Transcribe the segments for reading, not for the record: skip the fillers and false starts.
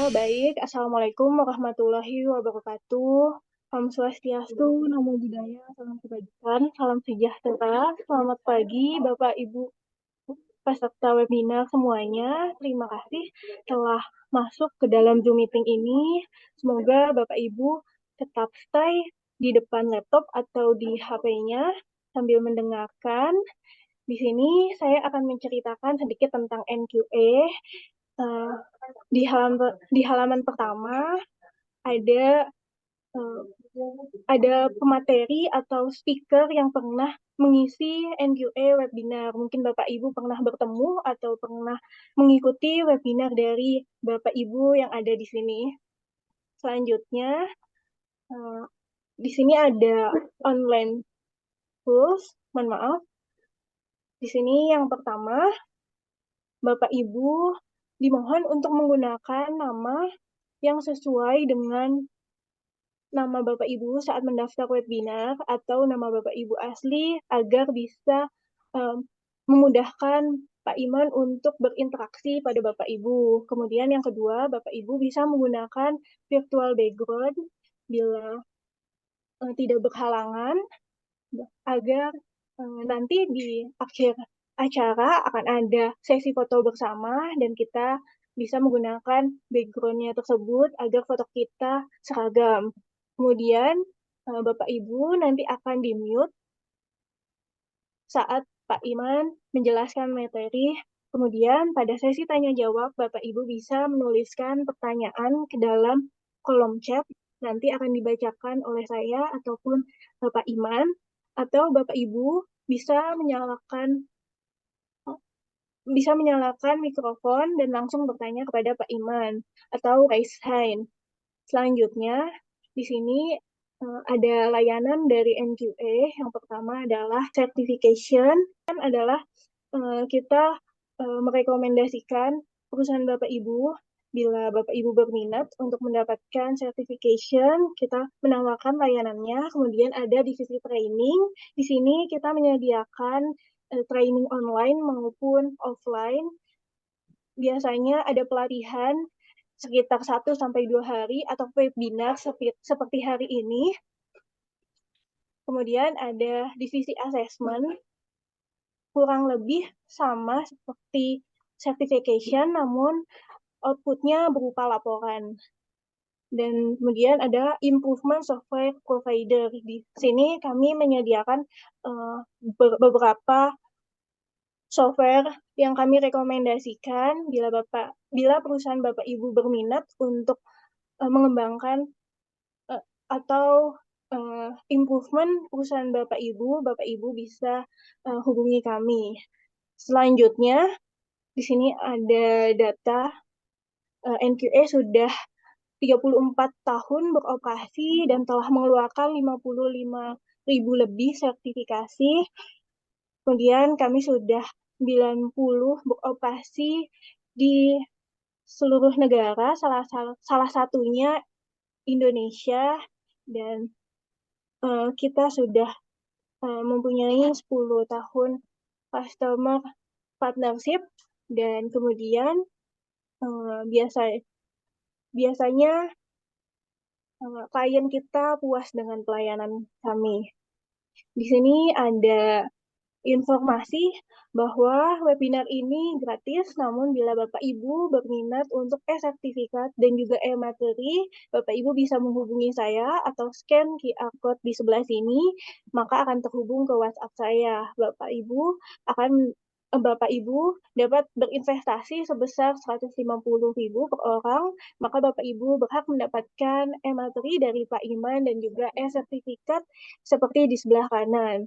Baik. Assalamualaikum warahmatullahi wabarakatuh. Salam Swastiastu, Namo Buddhaya, salam kebajikan, salam sejahtera. Selamat pagi, Bapak Ibu peserta webinar semuanya. Terima kasih telah masuk ke dalam Zoom meeting ini. Semoga Bapak Ibu tetap stay di depan laptop atau di HP-nya sambil mendengarkan. Di sini saya akan menceritakan sedikit tentang NQA. Eh, di halaman pertama ada eh, ada pemateri atau speaker yang pernah mengisi NQA webinar. Mungkin Bapak Ibu pernah bertemu atau pernah mengikuti webinar dari Bapak Ibu yang ada di sini. Selanjutnya, eh, di sini ada online tools. Mohon maaf. Di sini yang pertama, Bapak Ibu dimohon untuk menggunakan nama yang sesuai dengan nama Bapak Ibu saat mendaftar webinar atau nama Bapak Ibu asli agar bisa um, memudahkan Pak Iman untuk berinteraksi pada Bapak Ibu. Kemudian yang kedua, Bapak Ibu bisa menggunakan virtual background bila tidak berhalangan agar nanti di akhir acara akan ada sesi foto bersama dan kita bisa menggunakan background-nya tersebut agar foto kita seragam. Kemudian Bapak Ibu nanti akan di-mute saat Pak Iman menjelaskan materi. Kemudian pada sesi tanya jawab Bapak Ibu bisa menuliskan pertanyaan ke dalam kolom chat. Nanti akan dibacakan oleh saya ataupun Bapak Iman atau Bapak Ibu bisa menyalakan mikrofon dan langsung bertanya kepada Pak Iman atau raise hand. Selanjutnya, di sini ada layanan dari NQA. Yang pertama adalah certification. Adalah kita merekomendasikan perusahaan Bapak Ibu. Bila Bapak Ibu berminat untuk mendapatkan certification, kita menawarkan layanannya. Kemudian ada divisi training. Di sini kita menyediakan training online maupun offline. Biasanya ada pelatihan sekitar 1 sampai 2 hari atau webinar seperti hari ini. Kemudian ada divisi assessment, kurang lebih sama seperti certification, namun outputnya berupa laporan. Dan kemudian ada improvement software provider. Di sini kami menyediakan beberapa software yang kami rekomendasikan bila perusahaan Bapak Ibu berminat untuk mengembangkan atau improvement perusahaan Bapak Ibu bisa hubungi kami. Selanjutnya, di sini ada data NQA sudah 34 tahun beroperasi dan telah mengeluarkan 55.000 lebih sertifikasi. Kemudian kami sudah 90 beroperasi di seluruh negara, salah satunya Indonesia, dan kita sudah mempunyai 10 tahun customer partnership, dan kemudian biasanya klien kita puas dengan pelayanan kami. Di sini ada informasi bahwa webinar ini gratis, namun bila Bapak Ibu berminat untuk e-sertifikat dan juga e-materi, Bapak Ibu bisa menghubungi saya atau scan QR code di sebelah sini, maka akan terhubung ke WhatsApp saya. Bapak Ibu dapat berinvestasi sebesar 150.000 per orang, maka Bapak Ibu berhak mendapatkan e-materi dari Pak Iman dan juga e-sertifikat seperti di sebelah kanan.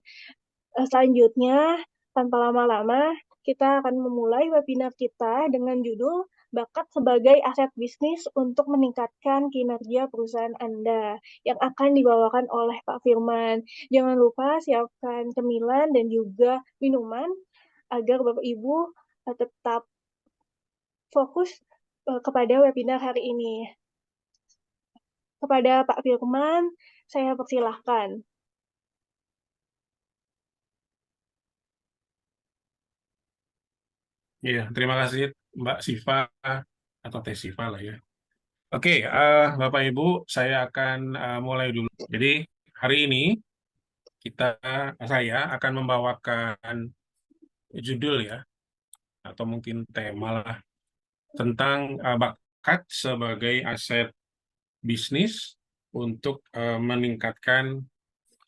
Selanjutnya, tanpa lama-lama, kita akan memulai webinar kita dengan judul Bakat sebagai Aset Bisnis untuk Meningkatkan Kinerja Perusahaan Anda yang akan dibawakan oleh Pak Firman. Jangan lupa siapkan cemilan dan juga minuman agar Bapak Ibu tetap fokus kepada webinar hari ini. Kepada Pak Firman, saya persilahkan. Iya, terima kasih Mbak Siva atau Teh Siva lah ya. Oke, Bapak Ibu, saya akan mulai dulu. Jadi hari ini saya akan membawakan judul ya, atau mungkin tema lah tentang bakat sebagai aset bisnis untuk meningkatkan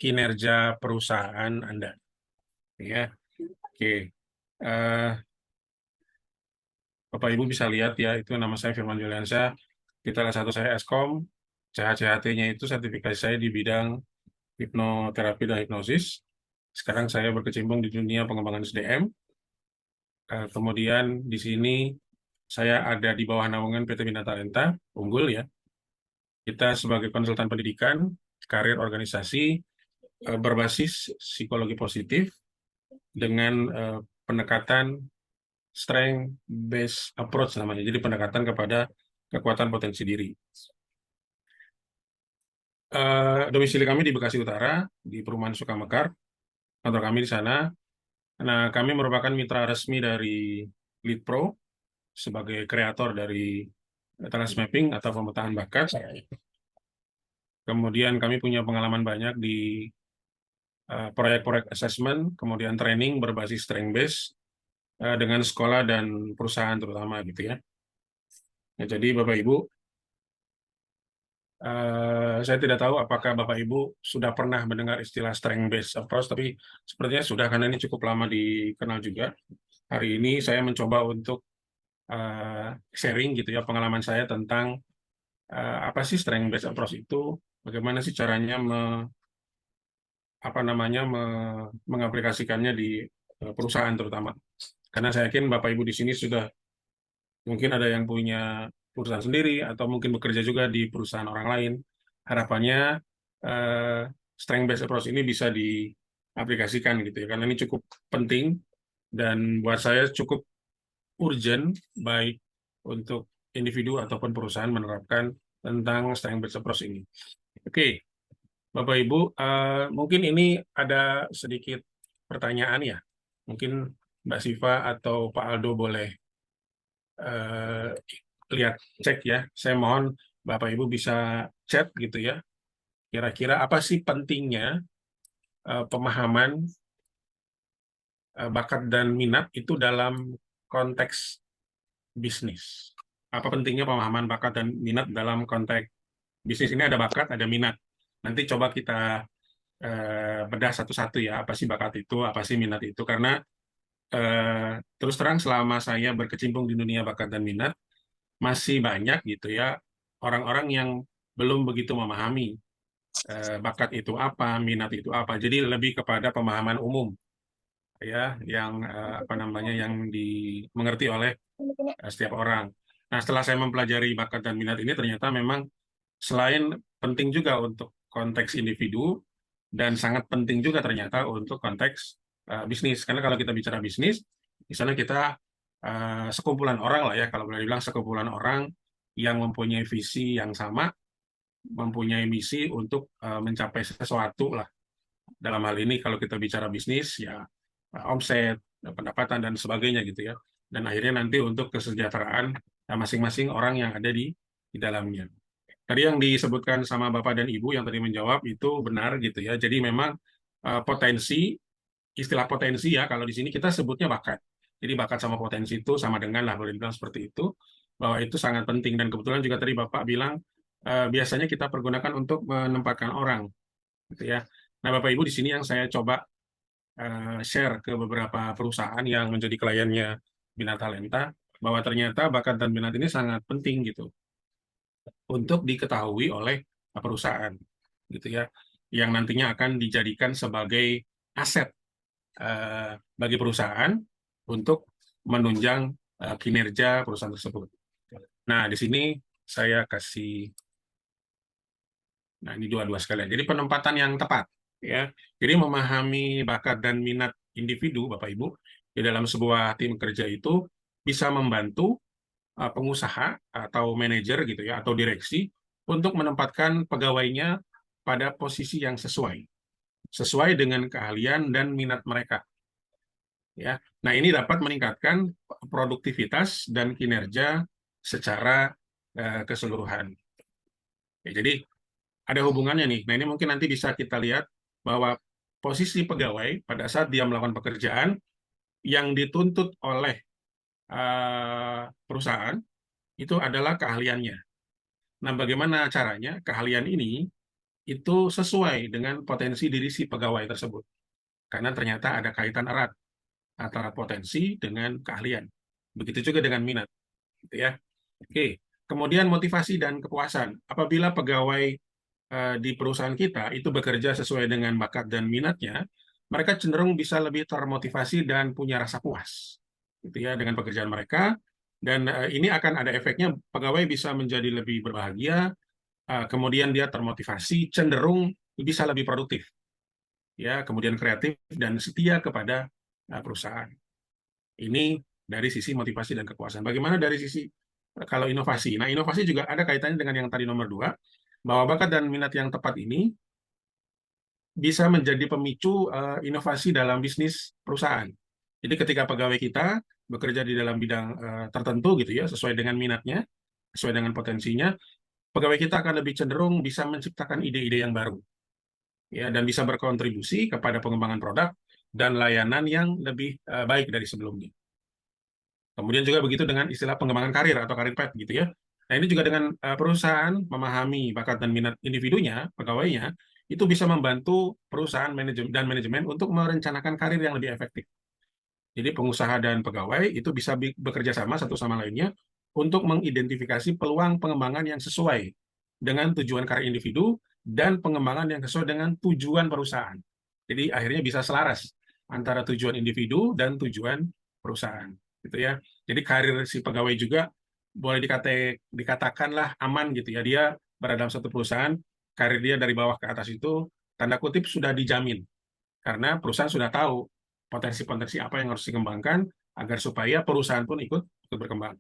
kinerja perusahaan Anda. Ya, oke. Eh, Bapak Ibu bisa lihat ya, itu nama saya Firman Juliansyah. Titel S1 saya Eskom, CHCHT-nya itu sertifikasi saya di bidang hipnoterapi dan hipnosis. Sekarang saya berkecimpung di dunia pengembangan SDM. Kemudian di sini saya ada di bawah naungan PT Bina Talenta, unggul ya. Kita sebagai konsultan pendidikan, karir organisasi berbasis psikologi positif dengan pendekatan strength based approach namanya. Jadi pendekatan kepada kekuatan potensi diri. Domisili kami di Bekasi Utara, di Perumahan Sukamekar. Kantor kami di sana. Nah, kami merupakan mitra resmi dari Lead Pro sebagai kreator dari talent mapping atau pemetaan bakat. Kemudian kami punya pengalaman banyak di proyek-proyek assessment, kemudian training berbasis strength base dengan sekolah dan perusahaan terutama gitu ya. Nah, jadi Bapak Ibu, saya tidak tahu apakah Bapak Ibu sudah pernah mendengar istilah strength based approach, tapi sepertinya sudah karena ini cukup lama dikenal juga. Hari ini saya mencoba untuk sharing gitu ya pengalaman saya tentang apa sih strength based approach itu, bagaimana sih caranya apa namanya mengaplikasikannya di perusahaan terutama. Karena saya yakin Bapak Ibu di sini sudah mungkin ada yang punya perusahaan sendiri atau mungkin bekerja juga di perusahaan orang lain. Harapannya eh, strength based approach ini bisa diaplikasikan gitu ya, karena ini cukup penting dan buat saya cukup urgent baik untuk individu ataupun perusahaan menerapkan tentang strength based approach ini. Oke, Bapak Ibu, mungkin ini ada sedikit pertanyaan ya. Mungkin Mbak Siva atau Pak Aldo boleh eh, lihat cek ya. Saya mohon Bapak Ibu bisa chat gitu ya. Kira-kira apa sih pentingnya pemahaman bakat dan minat itu dalam konteks bisnis? Apa pentingnya pemahaman bakat dan minat dalam konteks bisnis? Ini ada bakat, ada minat. Nanti coba kita bedah satu-satu ya. Apa sih bakat itu, apa sih minat itu? Karena terus terang selama saya berkecimpung di dunia bakat dan minat, masih banyak gitu ya orang-orang yang belum begitu memahami bakat itu apa, minat itu apa. Jadi lebih kepada pemahaman umum ya yang apa namanya yang dimengerti oleh setiap orang. Nah, setelah saya mempelajari bakat dan minat ini ternyata memang selain penting juga untuk konteks individu dan sangat penting juga ternyata untuk konteks bisnis. Karena kalau kita bicara bisnis, di sana kita sekumpulan orang lah ya, kalau boleh dibilang sekumpulan orang yang mempunyai visi yang sama, mempunyai misi untuk mencapai sesuatu lah. Dalam hal ini kalau kita bicara bisnis ya omset, pendapatan dan sebagainya gitu ya. Dan akhirnya nanti untuk kesejahteraan masing-masing orang yang ada di dalamnya. Tadi yang disebutkan sama Bapak dan Ibu yang tadi menjawab itu benar gitu ya. Jadi memang potensi, istilah potensi ya, kalau di sini kita sebutnya bakat. Jadi bakat sama potensi itu sama dengan lah, boleh dibilang seperti itu, bahwa itu sangat penting. Dan kebetulan juga tadi Bapak bilang biasanya kita pergunakan untuk menempatkan orang, gitu ya. Nah, Bapak Ibu di sini yang saya coba share ke beberapa perusahaan yang menjadi kliennya Bina Talenta, bahwa ternyata bakat dan minat ini sangat penting gitu untuk diketahui oleh perusahaan, gitu ya, yang nantinya akan dijadikan sebagai aset bagi perusahaan untuk menunjang kinerja perusahaan tersebut. Nah, di sini saya kasih, nah ini dua-dua sekalian. Jadi penempatan yang tepat, ya. Jadi memahami bakat dan minat individu, Bapak Ibu, di dalam sebuah tim kerja itu bisa membantu pengusaha atau manajer gitu ya, atau direksi untuk menempatkan pegawainya pada posisi yang sesuai dengan keahlian dan minat mereka. Ya, nah ini dapat meningkatkan produktivitas dan kinerja secara keseluruhan. Ya, jadi ada hubungannya nih. Nah, ini mungkin nanti bisa kita lihat bahwa posisi pegawai pada saat dia melakukan pekerjaan yang dituntut oleh perusahaan itu adalah keahliannya. Nah, bagaimana caranya keahlian ini itu sesuai dengan potensi diri si pegawai tersebut. Karena ternyata ada kaitan erat antara potensi dengan keahlian. Begitu juga dengan minat, gitu ya. Oke. Kemudian motivasi dan kepuasan. Apabila pegawai di perusahaan kita itu bekerja sesuai dengan bakat dan minatnya, mereka cenderung bisa lebih termotivasi dan punya rasa puas, gitu ya, dengan pekerjaan mereka. Dan ini akan ada efeknya, pegawai bisa menjadi lebih berbahagia, kemudian dia termotivasi, cenderung bisa lebih produktif, ya, kemudian kreatif dan setia kepada perusahaan. Ini dari sisi motivasi dan kepuasan. Bagaimana dari sisi kalau inovasi? Nah, inovasi juga ada kaitannya dengan yang tadi nomor dua, bahwa bakat dan minat yang tepat ini bisa menjadi pemicu inovasi dalam bisnis perusahaan. Jadi ketika pegawai kita bekerja di dalam bidang tertentu gitu ya, sesuai dengan minatnya, sesuai dengan potensinya, pegawai kita akan lebih cenderung bisa menciptakan ide-ide yang baru, ya, dan bisa berkontribusi kepada pengembangan produk dan layanan yang lebih baik dari sebelumnya. Kemudian juga begitu dengan istilah pengembangan karir atau karir path gitu ya. Nah, ini juga dengan perusahaan memahami bakat dan minat individunya, pegawainya, itu bisa membantu perusahaan dan manajemen untuk merencanakan karir yang lebih efektif. Jadi pengusaha dan pegawai itu bisa bekerja sama satu sama lainnya untuk mengidentifikasi peluang pengembangan yang sesuai dengan tujuan karir individu dan pengembangan yang sesuai dengan tujuan perusahaan. Jadi akhirnya bisa selaras antara tujuan individu dan tujuan perusahaan, gitu ya. Jadi karir si pegawai juga boleh dikatakanlah aman gitu ya. Dia berada dalam satu perusahaan, karir dia dari bawah ke atas itu tanda kutip sudah dijamin karena perusahaan sudah tahu potensi-potensi apa yang harus dikembangkan agar supaya perusahaan pun ikut berkembang.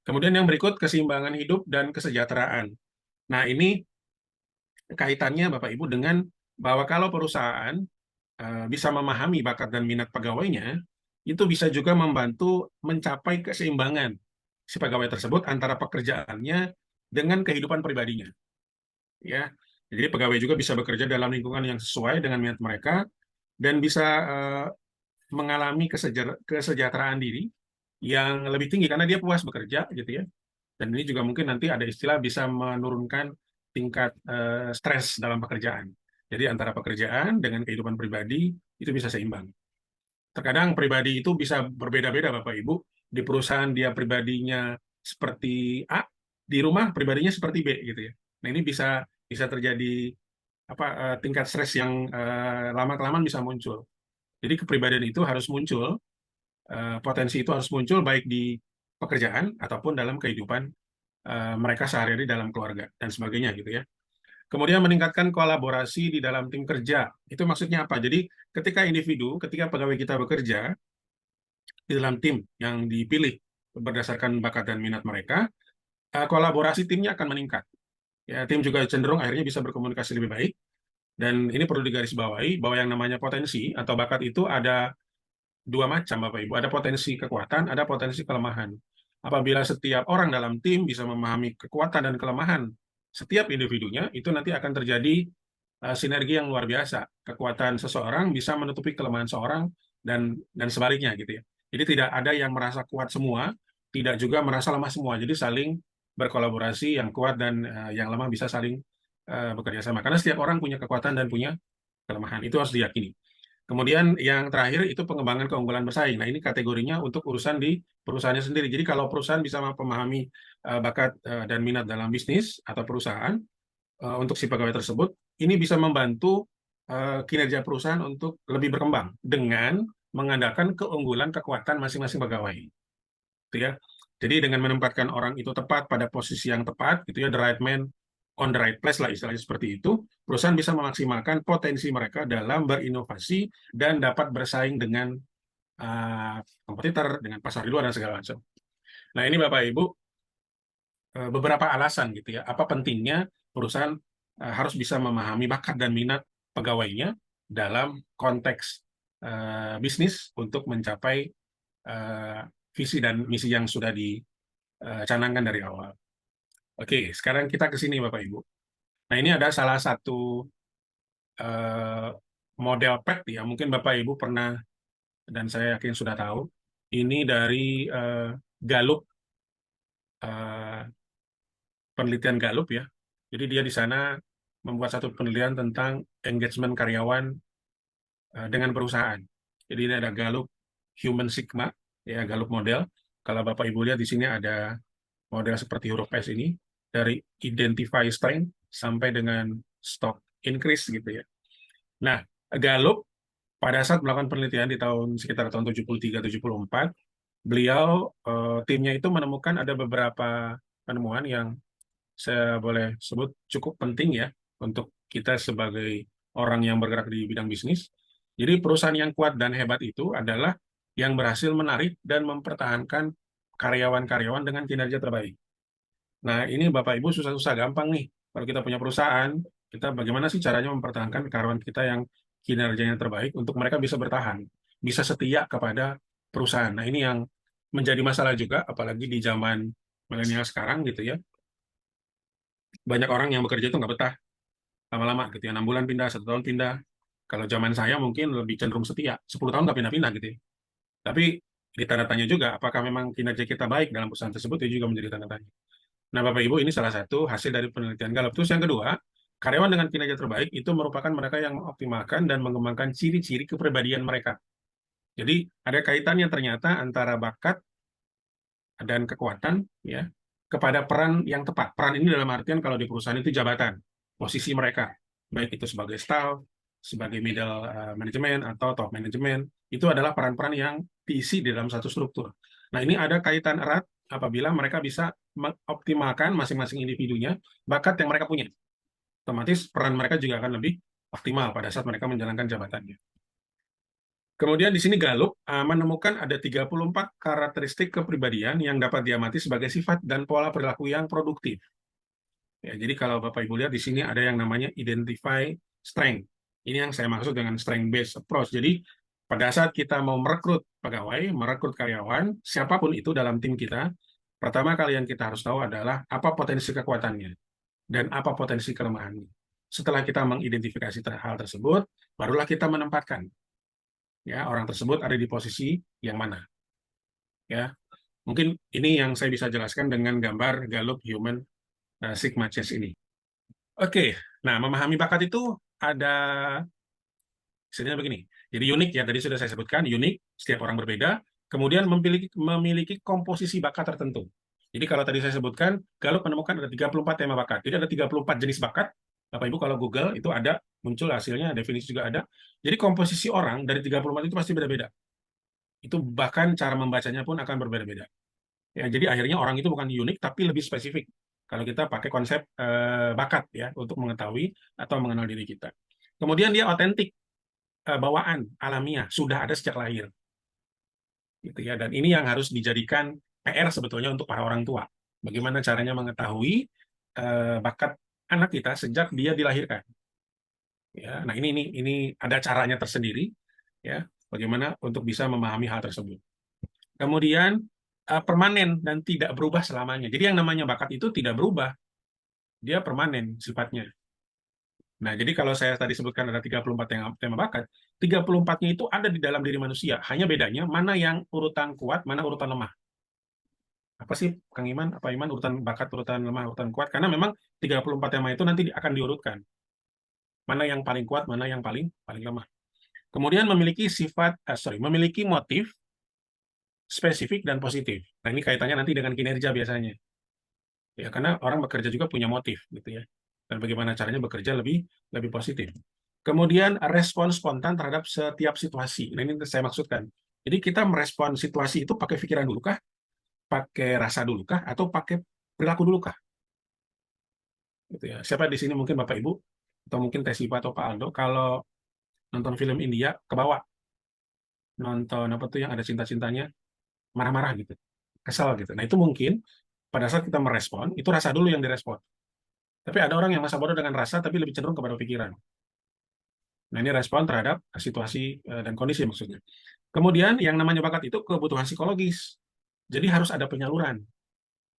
Kemudian yang berikut keseimbangan hidup dan kesejahteraan. Nah, ini kaitannya Bapak Ibu dengan bahwa kalau perusahaan bisa memahami bakat dan minat pegawainya, itu bisa juga membantu mencapai keseimbangan si pegawai tersebut antara pekerjaannya dengan kehidupan pribadinya. Ya, jadi pegawai juga bisa bekerja dalam lingkungan yang sesuai dengan minat mereka dan bisa mengalami kesejahteraan diri yang lebih tinggi karena dia puas bekerja gitu ya. Dan ini juga mungkin nanti ada istilah bisa menurunkan tingkat stres dalam pekerjaan. Jadi antara pekerjaan dengan kehidupan pribadi itu bisa seimbang. Terkadang pribadi itu bisa berbeda-beda Bapak Ibu. Di perusahaan dia pribadinya seperti A, di rumah pribadinya seperti B gitu ya. Nah, ini bisa bisa terjadi tingkat stres yang lama-kelamaan bisa muncul. Jadi kepribadian itu harus muncul, potensi itu harus muncul baik di pekerjaan ataupun dalam kehidupan mereka sehari-hari dalam keluarga dan sebagainya gitu ya. Kemudian meningkatkan kolaborasi di dalam tim kerja. Itu maksudnya apa? Jadi ketika pegawai kita bekerja di dalam tim yang dipilih berdasarkan bakat dan minat mereka, kolaborasi timnya akan meningkat. Ya, tim juga cenderung akhirnya bisa berkomunikasi lebih baik. Dan ini perlu digarisbawahi bahwa yang namanya potensi atau bakat itu ada dua macam, Bapak Ibu. Ada potensi kekuatan, ada potensi kelemahan. Apabila setiap orang dalam tim bisa memahami kekuatan dan kelemahan setiap individunya, itu nanti akan terjadi sinergi yang luar biasa. Kekuatan seseorang bisa menutupi kelemahan seorang dan sebaliknya gitu ya. Jadi tidak ada yang merasa kuat semua, tidak juga merasa lemah semua. Jadi saling berkolaborasi, yang kuat dan yang lemah bisa saling bekerja sama. Karena setiap orang punya kekuatan dan punya kelemahan. Itu harus diyakini. Kemudian yang terakhir itu pengembangan keunggulan bersaing. Nah, ini kategorinya untuk urusan di perusahaannya sendiri. Jadi kalau perusahaan bisa memahami bakat dan minat dalam bisnis atau perusahaan untuk si pegawai tersebut, ini bisa membantu kinerja perusahaan untuk lebih berkembang dengan mengandalkan keunggulan kekuatan masing-masing pegawai. Gitu ya. Jadi dengan menempatkan orang itu tepat pada posisi yang tepat, gitu ya, the right man on the right place lah istilahnya seperti itu, perusahaan bisa memaksimalkan potensi mereka dalam berinovasi dan dapat bersaing dengan kompetitor, dengan pasar di luar dan segala macam. Nah, ini Bapak Ibu beberapa alasan gitu ya, apa pentingnya perusahaan harus bisa memahami bakat dan minat pegawainya dalam konteks bisnis untuk mencapai visi dan misi yang sudah dicanangkan dari awal. Oke, sekarang kita ke sini Bapak Ibu. Nah, ini ada salah satu eh, model PET ya, mungkin Bapak Ibu pernah dan saya yakin sudah tahu. Ini dari Gallup, eh, penelitian Gallup ya. Jadi dia di sana membuat satu penelitian tentang engagement karyawan dengan perusahaan. Jadi ini ada Gallup Human Sigma, ya Gallup model. Kalau Bapak Ibu lihat di sini ada model seperti huruf S ini, dari identify strength sampai dengan stock increase gitu ya. Nah, Gallup pada saat melakukan penelitian di tahun sekitar tahun 73-74, beliau timnya itu menemukan ada beberapa penemuan yang saya boleh sebut cukup penting ya untuk kita sebagai orang yang bergerak di bidang bisnis. Jadi perusahaan yang kuat dan hebat itu adalah yang berhasil menarik dan mempertahankan karyawan-karyawan dengan kinerja terbaik. Nah, ini Bapak Ibu susah-susah gampang nih. Kalau kita punya perusahaan, kita bagaimana sih caranya mempertahankan karyawan kita yang kinerjanya terbaik untuk mereka bisa bertahan, bisa setia kepada perusahaan. Nah, ini yang menjadi masalah juga, apalagi di zaman milenial sekarang gitu ya. Banyak orang yang bekerja itu nggak betah lama-lama gitu ya. 6 bulan pindah, 1 tahun pindah. Kalau zaman saya mungkin lebih cenderung setia, 10 tahun nggak pindah-pindah gitu ya. Tapi ditanda tanya juga, apakah memang kinerja kita baik dalam perusahaan tersebut, itu juga menjadi tanda tanya. Nah, Bapak Ibu, ini salah satu hasil dari penelitian Gallup. Terus yang kedua, karyawan dengan kinerja terbaik itu merupakan mereka yang mengoptimalkan dan mengembangkan ciri-ciri kepribadian mereka. Jadi, ada kaitannya ternyata antara bakat dan kekuatan ya kepada peran yang tepat. Peran ini dalam artian kalau di perusahaan itu jabatan, posisi mereka, baik itu sebagai staff, sebagai middle management atau top management, itu adalah peran-peran yang diisi di dalam satu struktur. Nah, ini ada kaitan erat apabila mereka bisa mengoptimalkan masing-masing individunya, bakat yang mereka punya. Otomatis peran mereka juga akan lebih optimal pada saat mereka menjalankan jabatannya. Kemudian di sini Gallup menemukan ada 34 karakteristik kepribadian yang dapat diamati sebagai sifat dan pola perilaku yang produktif. Ya, jadi kalau Bapak Ibu lihat di sini ada yang namanya identify strength. Ini yang saya maksud dengan strength based approach. Jadi pada saat kita mau merekrut pegawai, merekrut karyawan, siapapun itu dalam tim kita, pertama kali yang kita harus tahu adalah apa potensi kekuatannya dan apa potensi kelemahannya. Setelah kita mengidentifikasi hal tersebut, barulah kita menempatkan ya orang tersebut ada di posisi yang mana. Ya, mungkin ini yang saya bisa jelaskan dengan gambar Gallup Human Sigma Chess ini. Oke, nah memahami bakat itu ada istilahnya begini. Jadi unik ya, tadi sudah saya sebutkan, unik, setiap orang berbeda, kemudian memiliki komposisi bakat tertentu. Jadi kalau tadi saya sebutkan, Gallup menemukan ada 34 tema bakat. Jadi ada 34 jenis bakat. Bapak Ibu kalau Google itu ada, muncul hasilnya, definisi juga ada. Jadi komposisi orang dari 34 itu pasti beda-beda. Itu bahkan cara membacanya pun akan berbeda-beda. Ya, jadi akhirnya orang itu bukan unik, tapi lebih spesifik. Kalau kita pakai konsep bakat ya, untuk mengetahui atau mengenal diri kita. Kemudian dia otentik, bawaan alamiah sudah ada sejak lahir gitu ya, dan ini yang harus dijadikan PR sebetulnya untuk para orang tua, bagaimana caranya mengetahui bakat anak kita sejak dia dilahirkan ya. Nah, ini ada caranya tersendiri ya, bagaimana untuk bisa memahami hal tersebut. Kemudian permanen dan tidak berubah selamanya. Jadi yang namanya bakat itu tidak berubah, dia permanen sifatnya. Nah, jadi kalau saya tadi sebutkan ada 34 tema bakat, 34-nya itu ada di dalam diri manusia. Hanya bedanya mana yang urutan kuat, mana urutan lemah. Apa sih, Kang Iman? Apa Iman urutan bakat, urutan lemah, urutan kuat? Karena memang 34 tema itu nanti akan diurutkan. Mana yang paling kuat, mana yang paling paling lemah. Kemudian memiliki memiliki motif spesifik dan positif. Nah, ini kaitannya nanti dengan kinerja biasanya. Ya, karena orang bekerja juga punya motif gitu ya. Dan bagaimana caranya bekerja lebih lebih positif. Kemudian respon spontan terhadap setiap situasi. Nah, ini saya maksudkan. Jadi kita merespon situasi itu pakai pikiran dulu kah, pakai rasa dulu kah, atau pakai perilaku dulu kah? Gitu ya. Siapa di sini mungkin Bapak Ibu atau mungkin Tesipa atau Pak Aldo kalau nonton film India kebawa, nonton apa tuh yang ada cinta-cintanya, marah-marah gitu, kesal gitu. Nah, itu mungkin pada saat kita merespon, itu rasa dulu yang direspon. Tapi ada orang yang masa bodoh dengan rasa tapi lebih cenderung kepada pikiran. Nah, ini respon terhadap situasi dan kondisi maksudnya. Kemudian yang namanya bakat itu kebutuhan psikologis. Jadi harus ada penyaluran.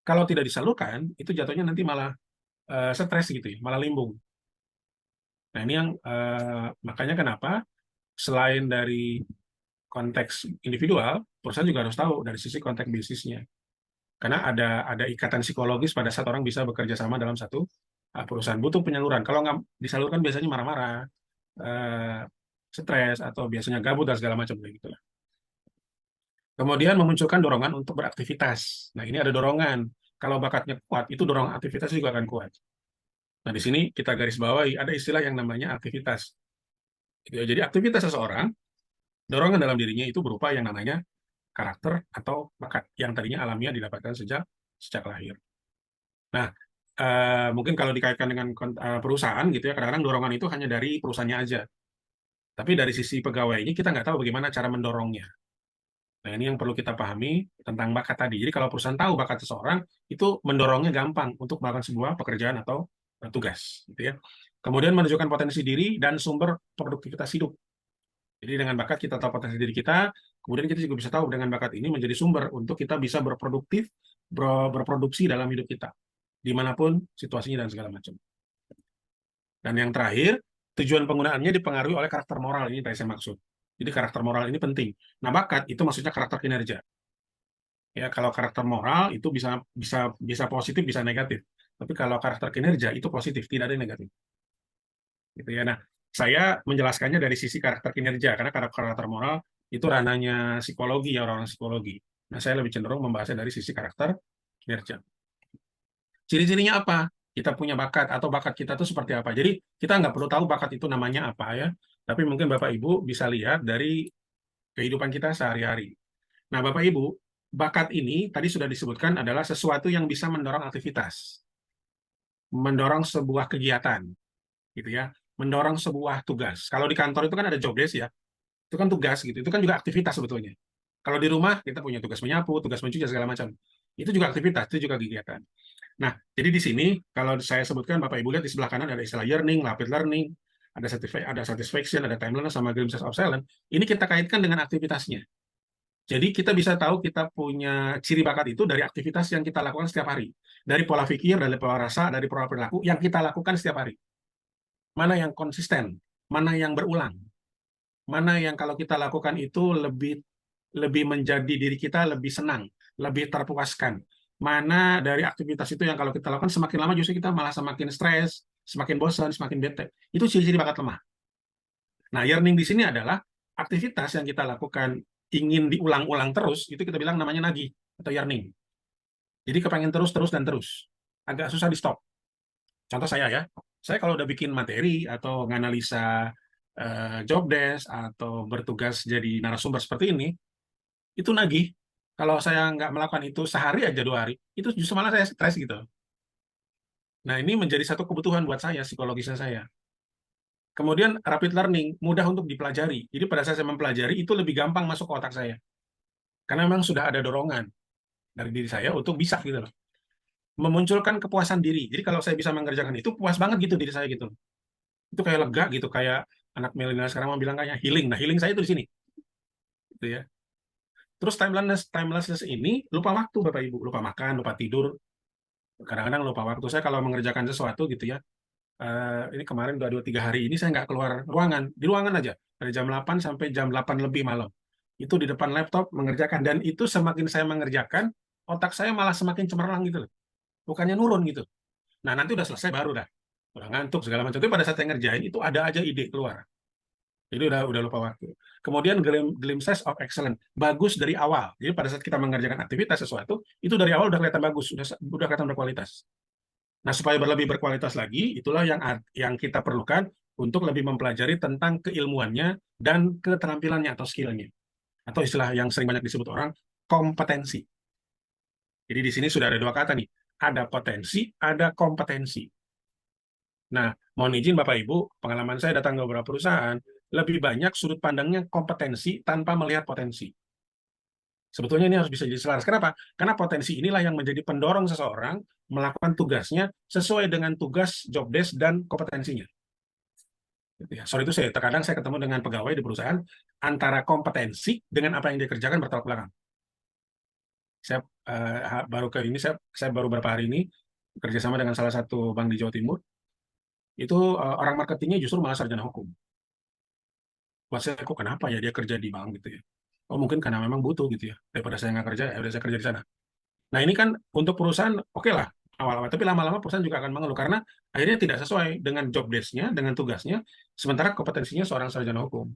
Kalau tidak disalurkan, itu jatuhnya nanti malah stres gitu ya, malah limbung. Nah, ini yang makanya kenapa selain dari konteks individual, perusahaan juga harus tahu dari sisi konteks bisnisnya. Karena ada ikatan psikologis pada saat orang bisa bekerja sama dalam satu perusahaan. Butuh penyaluran. Kalau nggak disalurkan biasanya marah-marah, eh, stres, atau biasanya gabut dan segala macam kayak gitu. Kemudian memunculkan dorongan untuk beraktivitas. Nah, ini ada dorongan. Kalau bakatnya kuat, itu dorongan aktivitas juga akan kuat. Nah, di sini kita garis bawahi ada istilah yang namanya aktivitas. Gitu ya. Jadi aktivitas seseorang, dorongan dalam dirinya itu berupa yang namanya karakter atau bakat yang tadinya alamiah didapatkan sejak lahir. Nah, mungkin kalau dikaitkan dengan perusahaan gitu ya, kadang-kadang dorongan itu hanya dari perusahaannya aja. Tapi dari sisi pegawainya kita nggak tahu bagaimana cara mendorongnya. Nah, ini yang perlu kita pahami tentang bakat tadi. Jadi kalau perusahaan tahu bakat seseorang, itu mendorongnya gampang untuk melakukan sebuah pekerjaan atau tugas, gitu ya. Kemudian menunjukkan potensi diri dan sumber produktivitas hidup. Jadi dengan bakat kita tahu potensi diri kita, kemudian kita juga bisa tahu dengan bakat ini menjadi sumber untuk kita bisa berproduktif, berproduksi dalam hidup kita, dimanapun situasinya dan segala macam. Dan yang terakhir, tujuan penggunaannya dipengaruhi oleh karakter moral, ini tadi saya maksud. Jadi karakter moral ini penting. Nah, bakat itu maksudnya karakter kinerja. Ya, kalau karakter moral itu bisa bisa bisa positif, bisa negatif. Tapi kalau karakter kinerja itu positif, tidak ada yang negatif. Gitu ya. Nah, saya menjelaskannya dari sisi karakter kinerja karena karakter moral itu ranahnya psikologi ya, orang psikologi. Nah, saya lebih cenderung membahasnya dari sisi karakter kinerja. Ciri-cirinya apa? Kita punya bakat atau bakat kita itu seperti apa? Jadi kita nggak perlu tahu bakat itu namanya apa ya, tapi mungkin Bapak Ibu bisa lihat dari kehidupan kita sehari-hari. Nah, Bapak Ibu, bakat ini tadi sudah disebutkan adalah sesuatu yang bisa mendorong aktivitas, mendorong sebuah kegiatan, gitu ya, mendorong sebuah tugas. Kalau di kantor itu kan ada job desk ya, itu kan tugas gitu, itu kan juga aktivitas sebetulnya. Kalau di rumah kita punya tugas menyapu, tugas mencuci segala macam, itu juga aktivitas, itu juga kegiatan. Nah, jadi di sini kalau saya sebutkan Bapak Ibu lihat di sebelah kanan ada istilah yearning, rapid learning, ada satisfaction, ada timeliness sama glimpses of silence. Ini kita kaitkan dengan aktivitasnya. Jadi kita bisa tahu kita punya ciri bakat itu dari aktivitas yang kita lakukan setiap hari. Dari pola pikir, dari pola rasa, dari pola perilaku yang kita lakukan setiap hari. Mana yang konsisten, mana yang berulang, mana yang kalau kita lakukan itu lebih lebih menjadi diri kita lebih senang, lebih terpuaskan. Mana dari aktivitas itu yang kalau kita lakukan semakin lama justru kita malah semakin stres, semakin bosan, semakin bete. Itu ciri-ciri bakat lemah. Nah, yearning di sini adalah aktivitas yang kita lakukan ingin diulang-ulang terus, itu kita bilang namanya nagih atau yearning. Jadi kepengen terus, terus, dan terus. Agak susah di stop. Contoh saya ya, saya kalau udah bikin materi atau nganalisa job desk atau bertugas jadi narasumber seperti ini, itu nagih. Kalau saya nggak melakukan itu sehari aja 2 hari, itu justru malah saya stres gitu. Nah, ini menjadi satu kebutuhan buat saya, psikologisnya saya. Kemudian rapid learning, mudah untuk dipelajari. Jadi pada saat saya mempelajari, itu lebih gampang masuk ke otak saya. Karena memang sudah ada dorongan dari diri saya untuk bisa gitu loh. Memunculkan kepuasan diri. Jadi kalau saya bisa mengerjakan itu, puas banget gitu diri saya gitu. Itu kayak lega gitu, kayak anak milenial sekarang mau bilang kayak healing. Nah, healing saya itu di sini. Gitu ya. Terus timelessness ini lupa waktu Bapak Ibu, lupa makan, lupa tidur, kadang-kadang lupa waktu. Saya kalau mengerjakan sesuatu gitu ya, ini kemarin 2 3 hari ini saya nggak keluar ruangan, di ruangan aja dari jam 8 sampai jam 8 lebih malam. Itu di depan laptop mengerjakan dan itu semakin saya mengerjakan, otak saya malah semakin cemerlang gitu loh. Bukannya nurun gitu. Nah, nanti udah selesai baru udah ngantuk segala macam. Tapi pada saat saya ngerjain itu ada aja ide keluar. Jadi udah lupa waktu. Kemudian glimpses of excellence, bagus dari awal. Jadi pada saat kita mengerjakan aktivitas sesuatu, itu dari awal udah kelihatan bagus, udah kelihatan berkualitas. Nah, supaya lebih berkualitas lagi, itulah yang kita perlukan untuk lebih mempelajari tentang keilmuannya dan keterampilannya atau skillnya. Atau istilah yang sering banyak disebut orang, kompetensi. Jadi di sini sudah ada 2 kata nih. Ada potensi, ada kompetensi. Nah, mohon izin Bapak Ibu, pengalaman saya datang ke beberapa perusahaan, lebih banyak sudut pandangnya kompetensi tanpa melihat potensi. Sebetulnya ini harus bisa jadi selaras. Kenapa? Karena potensi inilah yang menjadi pendorong seseorang melakukan tugasnya sesuai dengan tugas, job desk, dan kompetensinya. Gitu ya. Soal itu terkadang saya ketemu dengan pegawai di perusahaan, antara kompetensi dengan apa yang dia kerjakan bertolak belakang. Saya baru ke ini, saya baru beberapa hari ini kerjasama dengan salah satu bank di Jawa Timur, itu orang marketingnya justru malah sarjana hukum. Buat saya, kok kenapa ya dia kerja di bank gitu ya? Oh mungkin karena memang butuh gitu ya. Daripada saya nggak kerja, ya udah saya kerja di sana. Nah ini kan untuk perusahaan oke lah awal-awal, tapi lama-lama perusahaan juga akan mengeluh karena akhirnya tidak sesuai dengan job desk-nya, dengan tugasnya, sementara kompetensinya seorang sarjana hukum.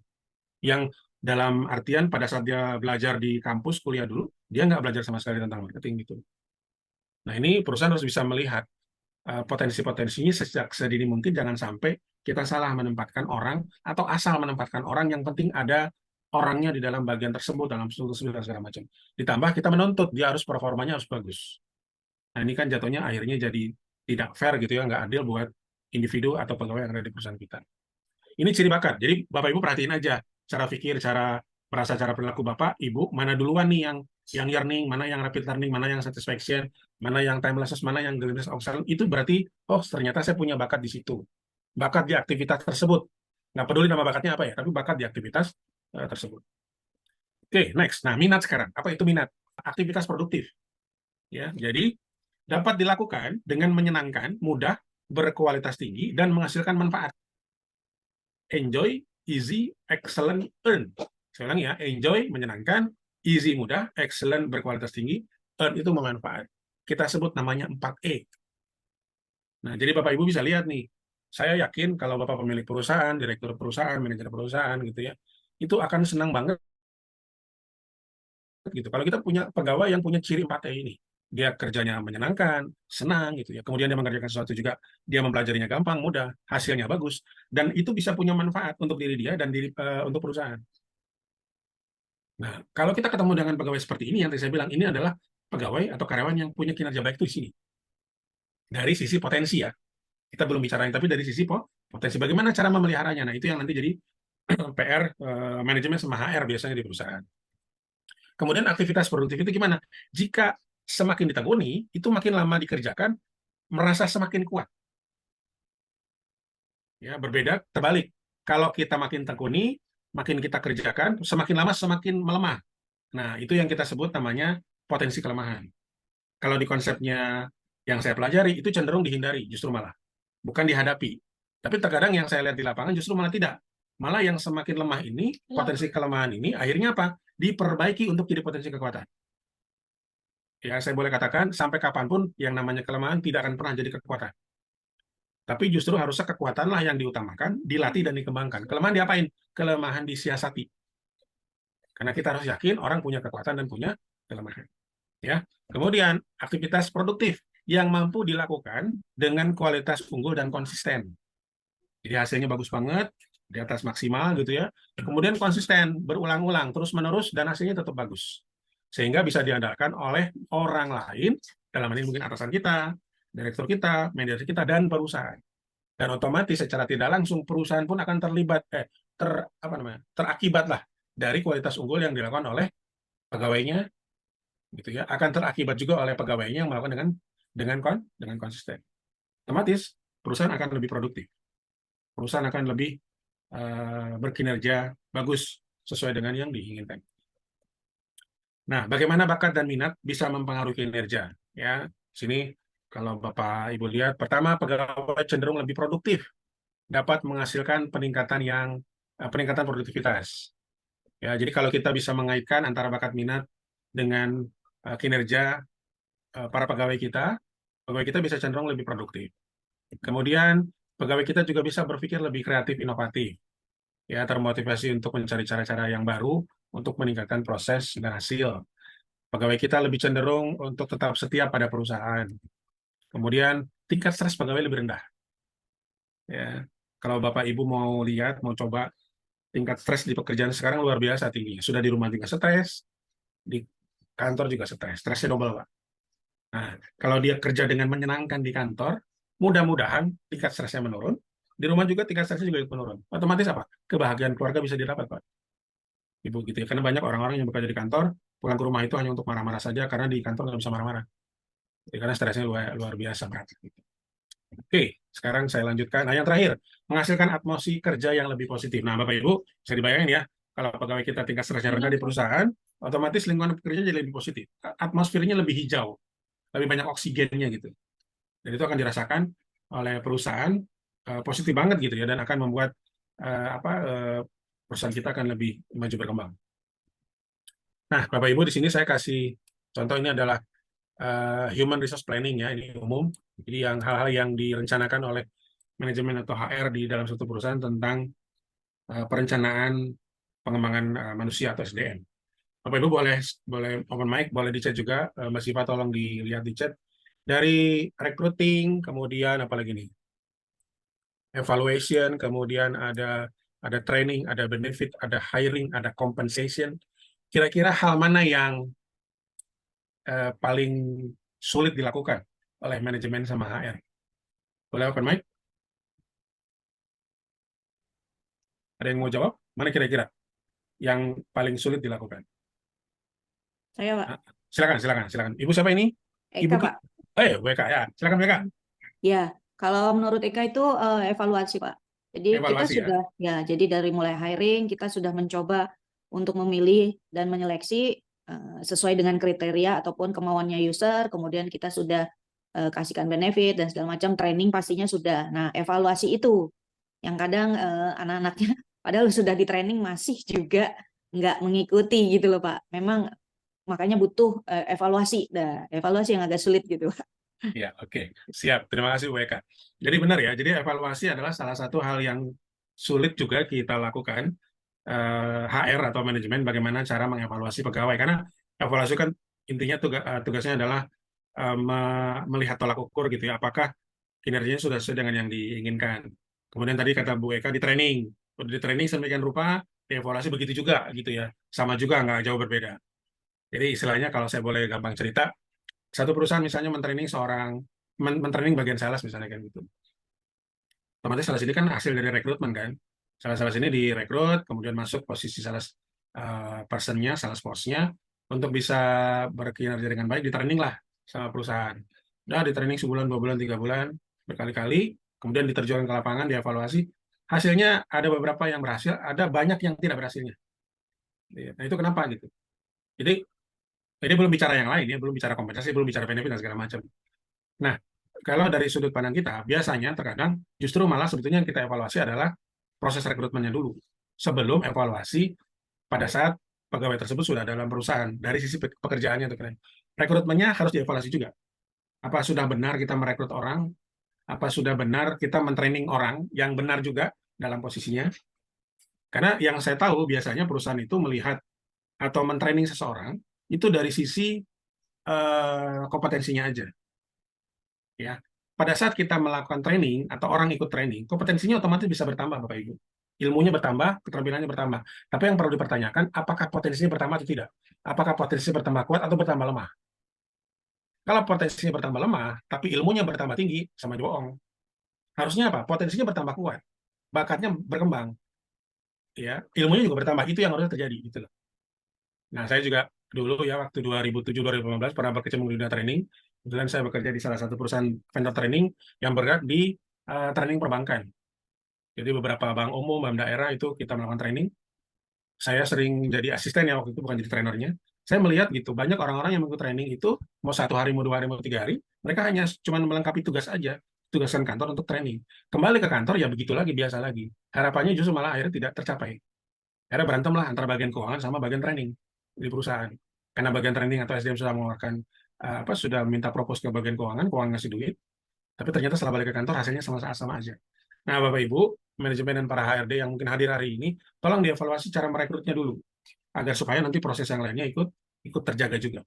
Yang dalam artian pada saat dia belajar di kampus, kuliah dulu, dia nggak belajar sama sekali tentang marketing gitu. Nah ini perusahaan harus bisa melihat potensi-potensinya sejak sedini mungkin, jangan sampai kita salah menempatkan orang atau asal menempatkan orang, yang penting ada orangnya di dalam bagian tersebut, dalam struktur tersebut dan segala macam. Ditambah kita menuntut dia harus performanya harus bagus. Nah ini kan jatuhnya akhirnya jadi tidak fair gitu ya, nggak adil buat individu atau pegawai yang ada di perusahaan kita. Ini ciri bakat. Jadi Bapak Ibu perhatiin aja cara pikir, cara merasa, cara perilaku Bapak Ibu, mana duluan nih yang yearning, mana yang rapid learning, mana yang satisfaction, mana yang timelessness, mana yang greatness of excellence. Itu berarti, oh ternyata saya punya bakat di situ. Bakat di aktivitas tersebut. Nggak peduli nama bakatnya apa ya, tapi bakat di aktivitas tersebut. Oke, next. Nah, minat sekarang. Apa itu minat? Aktivitas produktif. Ya, jadi dapat dilakukan dengan menyenangkan, mudah, berkualitas tinggi, dan menghasilkan manfaat. Enjoy, easy, excellent, earn. Saya ulang ya, enjoy, menyenangkan, easy, mudah, excellent, berkualitas tinggi, earn itu memanfaat. Kita sebut namanya 4E. Nah, jadi Bapak Ibu bisa lihat nih, saya yakin kalau Bapak pemilik perusahaan, direktur perusahaan, manajer perusahaan gitu ya, itu akan senang banget gitu. Kalau kita punya pegawai yang punya ciri 4E ini, dia kerjanya menyenangkan, senang gitu ya. Kemudian dia mengerjakan sesuatu juga, dia mempelajarinya gampang, mudah, hasilnya bagus, dan itu bisa punya manfaat untuk diri dia dan untuk perusahaan. Nah, kalau kita ketemu dengan pegawai seperti ini, yang tadi saya bilang, ini adalah pegawai atau karyawan yang punya kinerja baik itu di sini. Dari sisi potensi ya, kita belum bicarain, tapi dari sisi potensi. Bagaimana cara memeliharanya? Nah, itu yang nanti jadi PR manajemen sama HR biasanya di perusahaan. Kemudian aktivitas produktif itu gimana? Jika semakin ditekuni, itu makin lama dikerjakan, merasa semakin kuat. Ya, berbeda terbalik. Kalau kita makin tekuni, makin kita kerjakan, semakin lama semakin melemah. Nah, itu yang kita sebut namanya potensi kelemahan. Kalau di konsepnya yang saya pelajari, itu cenderung dihindari, justru malah. Bukan dihadapi. Tapi terkadang yang saya lihat di lapangan justru malah tidak. Malah yang semakin lemah ini, potensi kelemahan ini, akhirnya apa? Diperbaiki untuk jadi potensi kekuatan. Ya, saya boleh katakan, sampai kapanpun yang namanya kelemahan tidak akan pernah jadi kekuatan. Tapi justru harusnya kekuatanlah yang diutamakan, dilatih dan dikembangkan. Kelemahan diapain? Kelemahan disiasati. Karena kita harus yakin orang punya kekuatan dan punya kelemahan. Ya. Kemudian aktivitas produktif yang mampu dilakukan dengan kualitas unggul dan konsisten. Jadi hasilnya bagus banget, di atas maksimal gitu ya. Kemudian konsisten, berulang-ulang, terus-menerus, dan hasilnya tetap bagus. Sehingga bisa diandalkan oleh orang lain, dalam hal ini mungkin atasan kita, direktur kita, manajer kita, dan perusahaan. Dan otomatis secara tidak langsung perusahaan pun akan terlibat, terakibat lah dari kualitas unggul yang dilakukan oleh pegawainya, gitu ya. Akan terakibat juga oleh pegawainya yang melakukan dengan konsisten. Otomatis perusahaan akan lebih produktif, perusahaan akan lebih berkinerja bagus sesuai dengan yang diinginkan. Nah, bagaimana bakat dan minat bisa mempengaruhi kinerja? Ya, sini kalau Bapak Ibu lihat, pertama pegawai cenderung lebih produktif, dapat menghasilkan peningkatan produktivitas. Ya, jadi kalau kita bisa mengaitkan antara bakat minat dengan kinerja para pegawai kita bisa cenderung lebih produktif. Kemudian pegawai kita juga bisa berpikir lebih kreatif, inovatif, ya termotivasi untuk mencari cara-cara yang baru untuk meningkatkan proses dan hasil. Pegawai kita lebih cenderung untuk tetap setia pada perusahaan. Kemudian tingkat stres pegawai lebih rendah. Ya, kalau Bapak Ibu mau lihat, mau coba tingkat stres di pekerjaan sekarang luar biasa tingginya. Sudah di rumah juga stres, di kantor juga stres. Stresnya double, Pak. Nah, kalau dia kerja dengan menyenangkan di kantor, mudah-mudahan tingkat stresnya menurun. Di rumah juga tingkat stresnya juga menurun. Otomatis apa? Kebahagiaan keluarga bisa didapat, Pak. Ibu gitu ya. Karena banyak orang-orang yang bekerja di kantor, pulang ke rumah itu hanya untuk marah-marah saja, karena di kantor nggak bisa marah-marah. Jadi, karena stresnya luar biasa, Pak. Oke, sekarang saya lanjutkan. Nah, yang terakhir, menghasilkan atmosfer kerja yang lebih positif. Nah, Bapak Ibu, bisa dibayangin ya, kalau pegawai kita tingkat stresnya rendah di perusahaan, otomatis lingkungan pekerjaan jadi lebih positif. Atmosfernya lebih hijau, lebih banyak oksigennya gitu. Dan itu akan dirasakan oleh perusahaan positif banget gitu ya, dan akan membuat perusahaan kita akan lebih maju berkembang. Nah, Bapak Ibu, di sini saya kasih contoh, ini adalah human resource planning ya, ini umum. Jadi yang hal-hal yang direncanakan oleh manajemen atau HR di dalam suatu perusahaan tentang perencanaan pengembangan manusia atau SDM. Bapak Ibu boleh boleh open mic, boleh di chat juga. Mbak Siva tolong dilihat di chat. Dari recruiting, kemudian apalagi nih? Evaluation, kemudian ada training, ada benefit, ada hiring, ada compensation. Kira-kira hal mana yang paling sulit dilakukan oleh manajemen sama HR? Boleh open mic? Ada yang mau jawab? Mana kira-kira yang paling sulit dilakukan? Saya, Pak. Nah, silakan, silakan, silakan. Ibu siapa ini? Ibu Eka, Pak. WK ya. Silakan WK. Ya, kalau menurut Eka itu evaluasi, Pak. Jadi kita Evaluasi ya. sudah, ya, jadi dari mulai hiring, kita sudah mencoba untuk memilih dan menyeleksi sesuai dengan kriteria ataupun kemauannya user, kemudian kita sudah kasihkan benefit dan segala macam, training pastinya sudah. Nah, evaluasi itu yang kadang anak-anaknya padahal sudah di training masih juga nggak mengikuti gitu loh, Pak. Memang makanya butuh evaluasi. Nah, evaluasi yang agak sulit gitu, Pak. Ya, oke. Siap. Terima kasih, WK. Jadi benar ya, jadi evaluasi adalah salah satu hal yang sulit juga kita lakukan, HR atau manajemen, bagaimana cara mengevaluasi pegawai. Karena evaluasi kan intinya tugasnya adalah melihat tolak ukur gitu ya, apakah kinerjanya sudah sesuai dengan yang diinginkan. Kemudian tadi kata Bu Eka, di training. Udah di training sedemikian rupa, dievaluasi begitu juga gitu ya. Sama juga, nggak jauh berbeda. Jadi istilahnya kalau saya boleh gampang cerita, satu perusahaan misalnya mentraining mentraining bagian sales misalnya kan gitu. Otomatis sales ini kan hasil dari rekrutmen kan. Sales ini direkrut, kemudian masuk posisi sales personnya, sales force-nya, untuk bisa berkinerja dengan baik, di training lah sama perusahaan. Udah di training sebulan, 2 bulan, 3 bulan, berkali-kali, kemudian diterjunkan ke lapangan, dievaluasi. Hasilnya ada beberapa yang berhasil, ada banyak yang tidak berhasilnya. Nah itu kenapa gitu? Jadi ini belum bicara yang lain ya, belum bicara kompensasi, belum bicara benefit dan segala macam. Nah, kalau dari sudut pandang kita, biasanya terkadang justru malah sebetulnya yang kita evaluasi adalah proses rekrutmennya dulu. Sebelum evaluasi pada saat pegawai tersebut sudah dalam perusahaan, dari sisi pekerjaannya itu keren. Rekrutmennya harus dievaluasi juga. Apa sudah benar kita merekrut orang? Apa sudah benar kita mentraining orang yang benar juga dalam posisinya? Karena yang saya tahu biasanya perusahaan itu melihat atau mentraining seseorang itu dari sisi kompetensinya aja. Ya, pada saat kita melakukan training atau orang ikut training, kompetensinya otomatis bisa bertambah, Bapak Ibu. Ilmunya bertambah, keterampilannya bertambah. Tapi yang perlu dipertanyakan, apakah potensinya bertambah atau tidak? Apakah potensinya bertambah kuat atau bertambah lemah? Kalau potensinya bertambah lemah, tapi ilmunya bertambah tinggi, sama aja bohong. Harusnya apa? Potensinya bertambah kuat, bakatnya berkembang, ya, ilmunya juga bertambah. Itu yang harusnya terjadi, gitu loh. Nah, saya juga dulu ya waktu 2007-2015 pernah berkecimpung di dunia training. Kebetulan saya bekerja di salah satu perusahaan vendor training yang bergerak di training perbankan. Jadi beberapa bank umum, bank daerah itu kita melakukan training. Saya sering jadi asisten ya waktu itu, bukan jadi trainernya. Saya melihat gitu, banyak orang-orang yang mengikuti training itu, mau 1 hari, mau 2 hari, mau 3 hari, mereka hanya cuma melengkapi tugas aja, tugasan kantor untuk training. Kembali ke kantor ya begitu lagi, biasa lagi. Harapannya justru malah akhirnya tidak tercapai. Akhirnya berantem lah antara bagian keuangan sama bagian training di perusahaan. Karena bagian training atau SDM sudah mengeluarkan sudah minta propose ke bagian keuangan, keuangan ngasih duit, tapi ternyata setelah balik ke kantor hasilnya sama aja. Nah, Bapak Ibu, manajemen dan para HRD yang mungkin hadir hari ini, tolong dievaluasi cara merekrutnya dulu, agar supaya nanti proses yang lainnya ikut terjaga juga.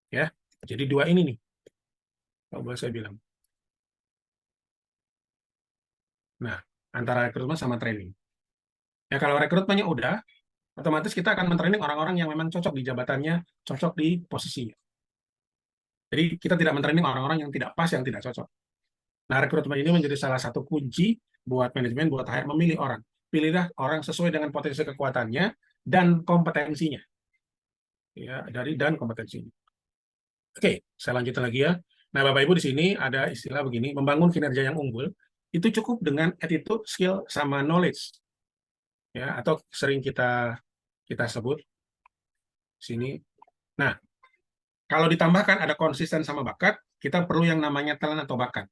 Ya, jadi dua ini nih, kalau boleh saya bilang. Nah, antara rekrutmen sama training. Ya, kalau rekrutmennya udah, otomatis kita akan mentraining orang-orang yang memang cocok di jabatannya, cocok di posisinya. Jadi kita tidak mentraining orang-orang yang tidak pas, yang tidak cocok. Nah, rekrutmen ini menjadi salah satu kunci buat manajemen, buat HR memilih orang. Pilihlah orang sesuai dengan potensi kekuatannya dan kompetensinya. Ya, dan kompetensinya. Oke, saya lanjutkan lagi ya. Nah, Bapak Ibu, di sini ada istilah begini, membangun kinerja yang unggul itu cukup dengan attitude, skill, sama knowledge. Ya, atau sering kita sebut sini. Nah, Kalau ditambahkan ada konsisten sama bakat, kita perlu yang namanya talent atau bakat.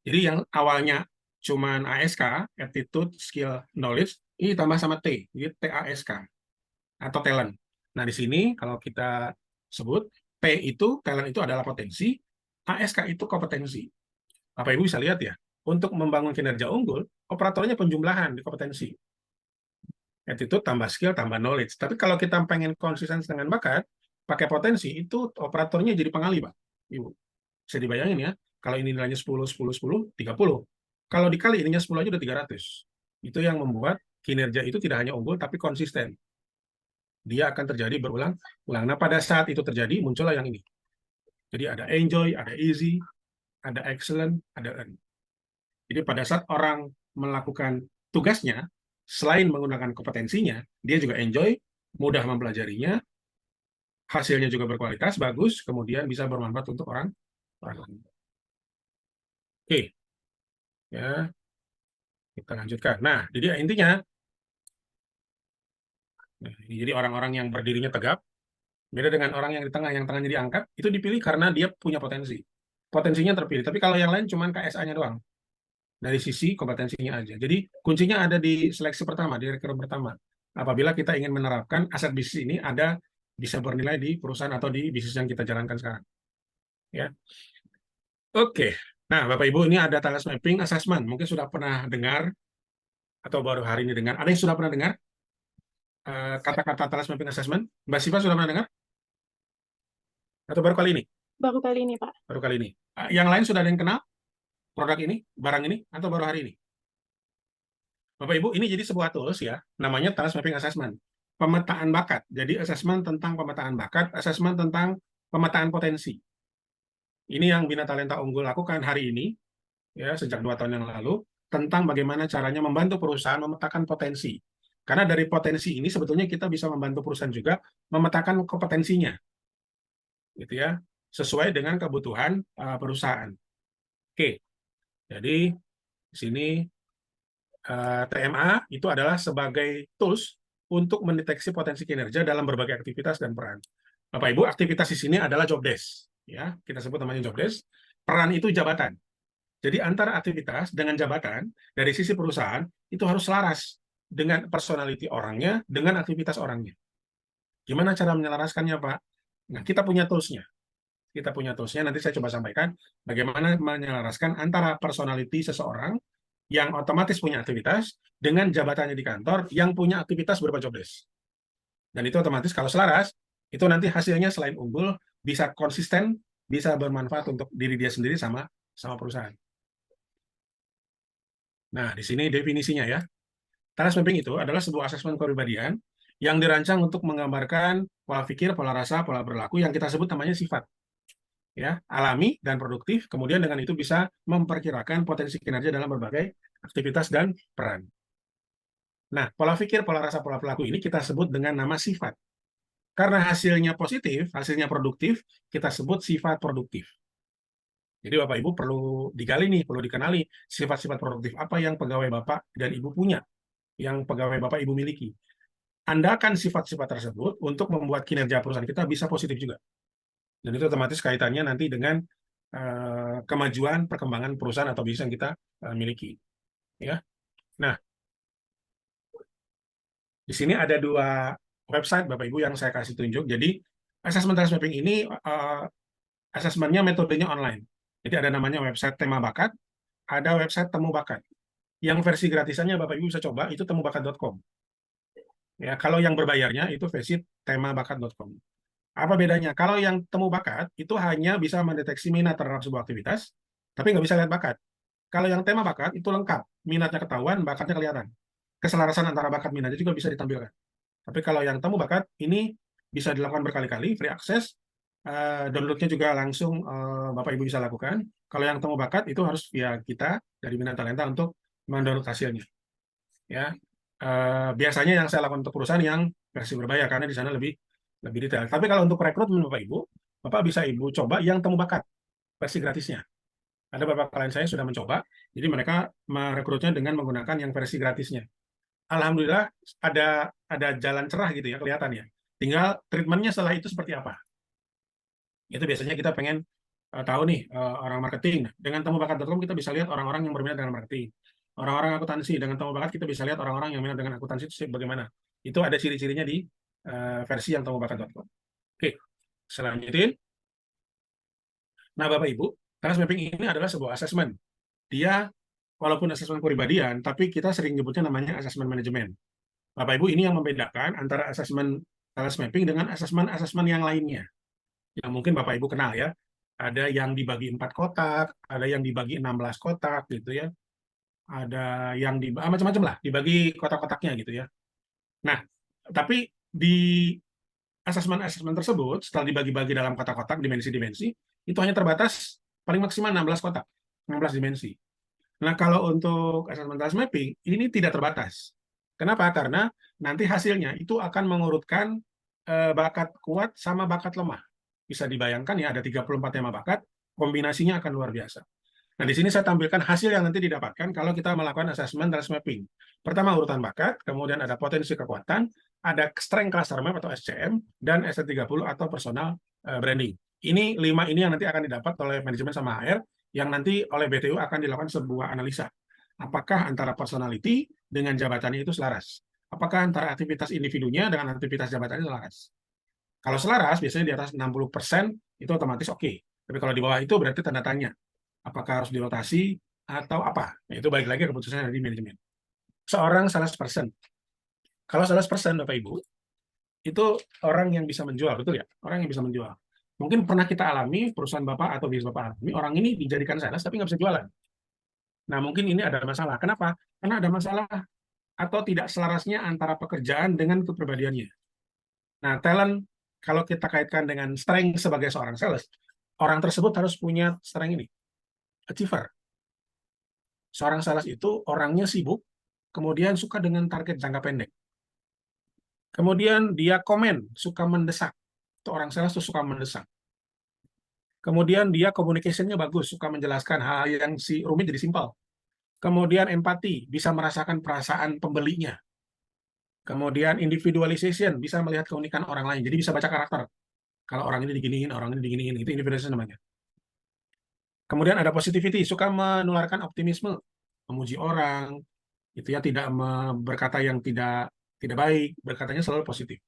Jadi yang awalnya cuman ASK, attitude, skill, knowledge, ini tambah sama T, jadi TASK atau talent. Nah, di sini kalau kita sebut T itu, talent itu adalah potensi, ASK itu kompetensi. Bapak Ibu bisa lihat ya, untuk membangun kinerja unggul, operatornya penjumlahan di kompetensi. Attitude tambah skill tambah knowledge. Tapi kalau kita pengen konsisten dengan bakat, pakai potensi, itu operatornya jadi pengali, Pak. Ibu. Bisa dibayangin ya, kalau ini nilainya 10, 10, 10, 30. Kalau dikali ininya 10 aja udah 300. Itu yang membuat kinerja itu tidak hanya unggul, tapi konsisten. Dia akan terjadi berulang-ulang. Nah, pada saat itu terjadi, muncullah yang ini. Jadi ada enjoy, ada easy, ada excellent, ada earn. Jadi pada saat orang melakukan tugasnya, selain menggunakan kompetensinya, dia juga enjoy, mudah mempelajarinya, hasilnya juga berkualitas, bagus, kemudian bisa bermanfaat untuk orang lain. Oke, ya kita lanjutkan. Nah, jadi intinya, jadi orang-orang yang berdirinya tegap, beda dengan orang yang di tengah, yang tengahnya diangkat, itu dipilih karena dia punya potensi. Potensinya terpilih, tapi kalau yang lain cuma KSA-nya doang. Dari sisi kompetensinya aja. Jadi kuncinya ada di seleksi pertama, di rekrutmen pertama. Apabila kita ingin menerapkan aset bisnis ini ada bisa bernilai di perusahaan atau di bisnis yang kita jalankan sekarang. Ya. Oke. Nah, Bapak Ibu, ini ada talent mapping assessment. Mungkin sudah pernah dengar atau baru hari ini dengar. Ada yang sudah pernah dengar kata-kata talent mapping assessment? Mbak Siva sudah pernah dengar? Atau baru kali ini? Baru kali ini, Pak. Baru kali ini. Yang lain sudah ada yang kenal produk ini, barang ini, atau baru hari ini? Bapak Ibu, ini jadi sebuah tools ya, namanya talent mapping assessment. Pemetaan bakat. Jadi assessment tentang pemetaan bakat, assessment tentang pemetaan potensi. Ini yang Bina Talenta Unggul lakukan hari ini, ya sejak 2 tahun yang lalu, tentang bagaimana caranya membantu perusahaan memetakan potensi. Karena dari potensi ini sebetulnya kita bisa membantu perusahaan juga memetakan kompetensinya, gitu ya, sesuai dengan kebutuhan perusahaan. Oke, jadi di sini TMA itu adalah sebagai tools untuk mendeteksi potensi kinerja dalam berbagai aktivitas dan peran. Bapak Ibu, aktivitas di sini adalah job desk, ya kita sebut namanya job desk. Peran itu jabatan. Jadi antara aktivitas dengan jabatan dari sisi perusahaan itu harus selaras dengan personality orangnya, dengan aktivitas orangnya. Gimana cara menyelaraskannya, Pak? Nah, kita punya toolsnya. Kita punya toolsnya. Nanti saya coba sampaikan bagaimana menyelaraskan antara personality seseorang yang otomatis punya aktivitas dengan jabatannya di kantor yang punya aktivitas berupa job desk. Dan itu otomatis kalau selaras, itu nanti hasilnya selain unggul, bisa konsisten, bisa bermanfaat untuk diri dia sendiri sama perusahaan. Nah, di sini definisinya ya. Talent mapping itu adalah sebuah asesmen kepribadian yang dirancang untuk menggambarkan pola pikir, pola rasa, pola perilaku yang kita sebut namanya sifat. Ya, alami dan produktif, kemudian dengan itu bisa memperkirakan potensi kinerja dalam berbagai aktivitas dan peran. Nah, pola pikir, pola rasa, pola perilaku ini kita sebut dengan nama sifat. Karena hasilnya positif, hasilnya produktif, kita sebut sifat produktif. Jadi Bapak Ibu perlu digali nih, perlu dikenali sifat-sifat produktif apa yang pegawai Bapak dan Ibu punya, yang pegawai Bapak Ibu miliki. Andalkan sifat-sifat tersebut untuk membuat kinerja perusahaan kita bisa positif juga. Dan itu otomatis kaitannya nanti dengan kemajuan, perkembangan perusahaan atau bisnis yang kita miliki. Ya. Nah, di sini ada 2 website Bapak Ibu yang saya kasih tunjuk. Jadi, assessment talent mapping ini assessment-nya metodenya online. Jadi ada namanya website Tema Bakat, ada website Temu Bakat. Yang versi gratisannya Bapak Ibu bisa coba itu temubakat.com. Ya, kalau yang berbayarnya itu versi temabakat.com. Apa bedanya? Kalau yang temu bakat itu hanya bisa mendeteksi minat terhadap sebuah aktivitas, tapi nggak bisa lihat bakat. Kalau yang tema bakat itu lengkap, minatnya ketahuan, bakatnya kelihatan. Keselarasan antara bakat minatnya juga bisa ditampilkan. Tapi kalau yang temu bakat ini bisa dilakukan berkali-kali, free access, downloadnya juga langsung Bapak Ibu bisa lakukan. Kalau yang temu bakat itu harus via kita dari Bina Talenta untuk mendownload hasilnya. Ya, biasanya yang saya lakukan untuk perusahaan yang versi berbayar karena di sana lebih detail. Tapi kalau untuk rekrutmen Bapak Ibu, Bapak bisa Ibu coba yang temu bakat versi gratisnya. Ada beberapa klien saya sudah mencoba, jadi mereka merekrutnya dengan menggunakan yang versi gratisnya. Alhamdulillah ada jalan cerah gitu ya kelihatannya. Tinggal treatmentnya setelah itu seperti apa. Itu biasanya kita pengen tahu nih orang marketing. Nah, dengan temubakat.com kita bisa lihat orang-orang yang berminat dengan marketing. Orang-orang akuntansi dengan temubakat kita bisa lihat orang-orang yang minat dengan akuntansi itu bagaimana. Itu ada ciri-cirinya di versi yang temubakat.com. Oke, selanjutnya. Nah, Bapak Ibu, task mapping ini adalah sebuah asesmen. Dia walaupun asesmen kepribadian, tapi kita sering nyebutnya namanya asesmen manajemen. Bapak Ibu, ini yang membedakan antara asesmen task mapping dengan asesmen-asesmen yang lainnya. Yang mungkin Bapak Ibu kenal ya. Ada yang dibagi 4 kotak, ada yang dibagi 16 kotak gitu ya. Ada yang macam-macam lah, dibagi kotak-kotaknya gitu ya. Nah, tapi di asesmen-asesmen tersebut setelah dibagi-bagi dalam kotak-kotak dimensi-dimensi, itu hanya terbatas paling maksimal 16 kotak, 16 dimensi. Nah, kalau untuk asesmen task mapping ini tidak terbatas. Kenapa? Karena nanti hasilnya itu akan mengurutkan bakat kuat sama bakat lemah. Bisa dibayangkan ya ada 34 tema bakat, kombinasinya akan luar biasa. Nah, di sini saya tampilkan hasil yang nanti didapatkan kalau kita melakukan asesmen task mapping. Pertama urutan bakat, kemudian ada potensi kekuatan, ada strength cluster map atau SCM, dan ST30 atau personal branding. Ini 5 ini yang nanti akan didapat oleh manajemen sama HR, yang nanti oleh BTU akan dilakukan sebuah analisa. Apakah antara personality dengan jabatannya itu selaras? Apakah antara aktivitas individunya dengan aktivitas jabatannya selaras? Kalau selaras, biasanya di atas 60% itu otomatis oke. Tapi kalau di bawah itu berarti tanda tanya. Apakah harus dirotasi atau apa? Nah, itu balik lagi keputusannya dari manajemen. Seorang salesperson. Kalau salesperson, Bapak Ibu, itu orang yang bisa menjual, betul ya? Orang yang bisa menjual. Mungkin pernah kita alami, perusahaan Bapak atau bisnis Bapak alami, orang ini dijadikan sales tapi nggak bisa jualan. Nah, mungkin ini ada masalah. Kenapa? Karena ada masalah atau tidak selarasnya antara pekerjaan dengan kepribadiannya. Nah, talent, kalau kita kaitkan dengan strength sebagai seorang sales, orang tersebut harus punya strength ini, achiever. Seorang sales itu orangnya sibuk, kemudian suka dengan target jangka pendek. Kemudian dia komen, suka mendesak. Itu orang sales tuh suka mendesak. Kemudian dia communication-nya bagus, suka menjelaskan hal yang rumit jadi simpel. Kemudian empati, bisa merasakan perasaan pembelinya. Kemudian individualization, bisa melihat keunikan orang lain. Jadi bisa baca karakter. Kalau orang ini diginiin, orang ini diginiin. Itu individualization namanya. Kemudian ada positivity, suka menularkan optimisme, memuji orang, itu ya, tidak berkata yang tidak baik, berkatanya selalu positif.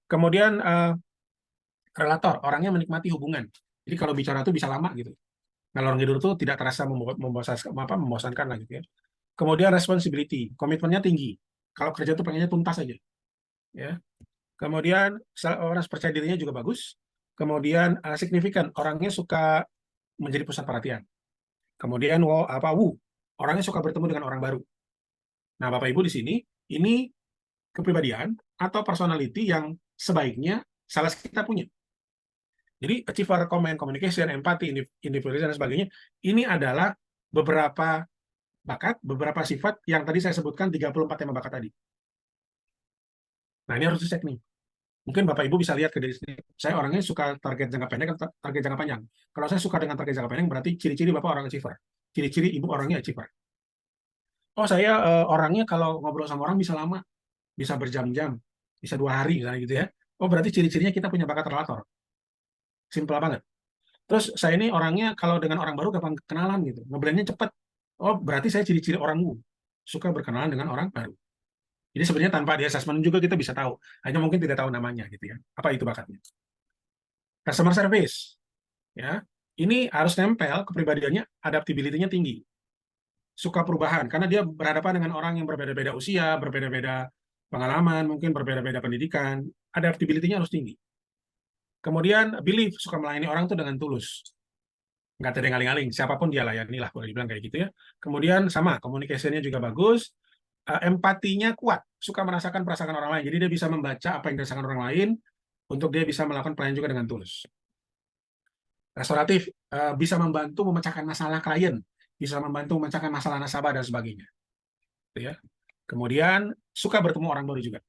Kemudian relator, orangnya menikmati hubungan. Jadi kalau bicara tuh bisa lama gitu. Ngalor ngidul tuh tidak terasa membosankan lah gitu ya. Kemudian responsibility, komitmennya tinggi. Kalau kerja tuh pengennya tuntas aja. Ya. Kemudian orang percaya dirinya juga bagus. Kemudian signifikan, orangnya suka menjadi pusat perhatian. Kemudian orangnya suka bertemu dengan orang baru. Nah, Bapak Ibu di sini, ini kepribadian atau personality yang sebaiknya sales kita punya. Jadi achiever, communication, empathy, individualism, dan sebagainya, ini adalah beberapa bakat, beberapa sifat yang tadi saya sebutkan 34 tema bakat tadi. Nah, ini harus dicek nih. Mungkin Bapak Ibu bisa lihat ke diri sendiri. Saya orangnya suka target jangka pendek atau target jangka panjang. Kalau saya suka dengan target jangka panjang, berarti ciri-ciri Bapak orang achiever. Ciri-ciri Ibu orangnya achiever. Oh, saya orangnya kalau ngobrol sama orang bisa lama, bisa berjam-jam, bisa 2 hari misalnya gitu ya. Oh, berarti ciri-cirinya kita punya bakat relator. Simpel banget. Terus saya ini orangnya kalau dengan orang baru gampang kenalan gitu, ngeblendnya cepat. Oh, berarti saya ciri-ciri orang suka berkenalan dengan orang baru. Jadi sebenarnya tanpa di assessment juga kita bisa tahu, hanya mungkin tidak tahu namanya gitu ya. Apa itu bakatnya? Customer service, ya. Ini harus nempel kepribadiannya, adaptability-nya tinggi. Suka perubahan karena dia berhadapan dengan orang yang berbeda-beda usia, berbeda-beda pengalaman, mungkin berbeda-beda pendidikan, adaptability-nya harus tinggi. Kemudian belief, suka melayani orang itu dengan tulus. Nggak ada yang ngaling-ngaling, siapapun dia layani lah, boleh dibilang kayak gitu ya. Kemudian sama, communication-nya juga bagus, empatinya kuat, suka merasakan perasaan orang lain, jadi dia bisa membaca apa yang dirasakan orang lain, untuk dia bisa melakukan pelayanan juga dengan tulus. Restoratif, bisa membantu memecahkan masalah klien, bisa membantu memecahkan masalah nasabah, dan sebagainya. Gitu ya. Kemudian, suka bertemu orang baru juga.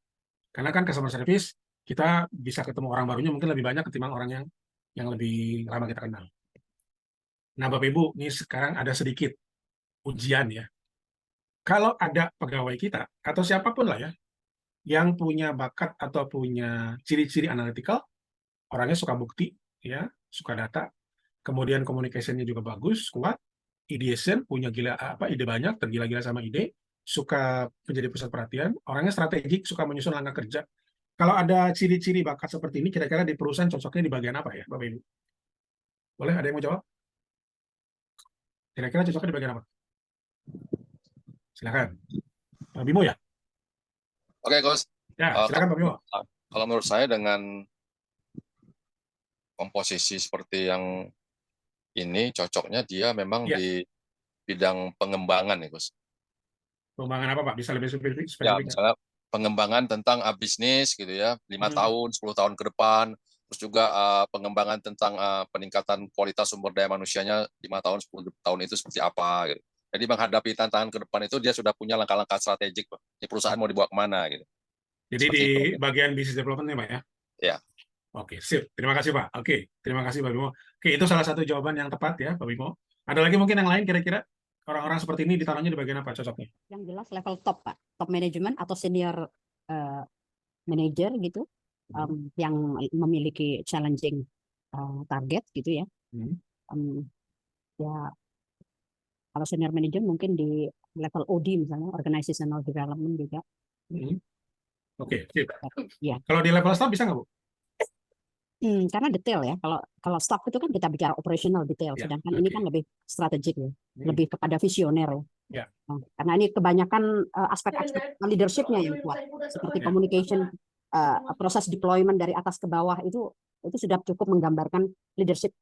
Karena kan customer service, kita bisa ketemu orang barunya mungkin lebih banyak ketimbang orang yang lebih lama kita kenal. Nah, Bapak Ibu, ini sekarang ada sedikit ujian ya. Kalau ada pegawai kita atau siapapun lah ya yang punya bakat atau punya ciri-ciri analytical, orangnya suka bukti ya, suka data, kemudian communication-nya juga bagus, kuat, ideation, punya ide banyak, tergila-gila sama ide, suka menjadi pusat perhatian, orangnya strategik, suka menyusun langkah kerja. Kalau ada ciri-ciri bakat seperti ini, kira-kira di perusahaan cocoknya di bagian apa ya, Bapak Ibu? Boleh ada yang mau jawab? Kira-kira cocoknya di bagian apa? Silakan. Pak Bimo ya? Oke, Coach. Ya, silakan Pak Bimo. Kalau menurut saya dengan komposisi seperti yang ini, cocoknya dia memang Ya. di bidang pengembangan ya, Coach. Pengembangan apa Pak? Bisa lebih Ya, spesifik? misalnya pengembangan tentang bisnis gitu ya, 5 tahun, 10 tahun ke depan, terus juga pengembangan tentang peningkatan kualitas sumber daya manusianya 5 tahun, 10 tahun itu seperti apa gitu. Jadi menghadapi tantangan ke depan itu dia sudah punya langkah-langkah strategik, Pak. Ini perusahaan mau dibawa kemana gitu. Jadi Seperti di itu. bagian business development ya Pak ya? Ya. Oke, sip. Terima kasih Pak. Oke, terima kasih Pak Bimo. Oke, itu salah satu jawaban yang tepat ya Pak Bimo. Ada lagi mungkin yang lain kira-kira? Orang-orang seperti ini ditaruhnya di bagian apa cocoknya? Yang jelas level top, Pak. Top management atau senior manager gitu, yang memiliki challenging target gitu ya. Ya, kalau senior manager mungkin di level OD misalnya, organizational development juga. Oke, sip. Ya. Kalau di level staff bisa nggak Bu? Karena detail ya. Kalau staff itu kan kita bicara operational detail, Ya, sedangkan ini oke. kan lebih strategik ya, lebih kepada visioner ya. Ya. Nah, karena ini kebanyakan aspek-aspek leadership-nya yang kuat, seperti Ya. communication, proses deployment dari atas ke bawah itu sudah cukup menggambarkan leadership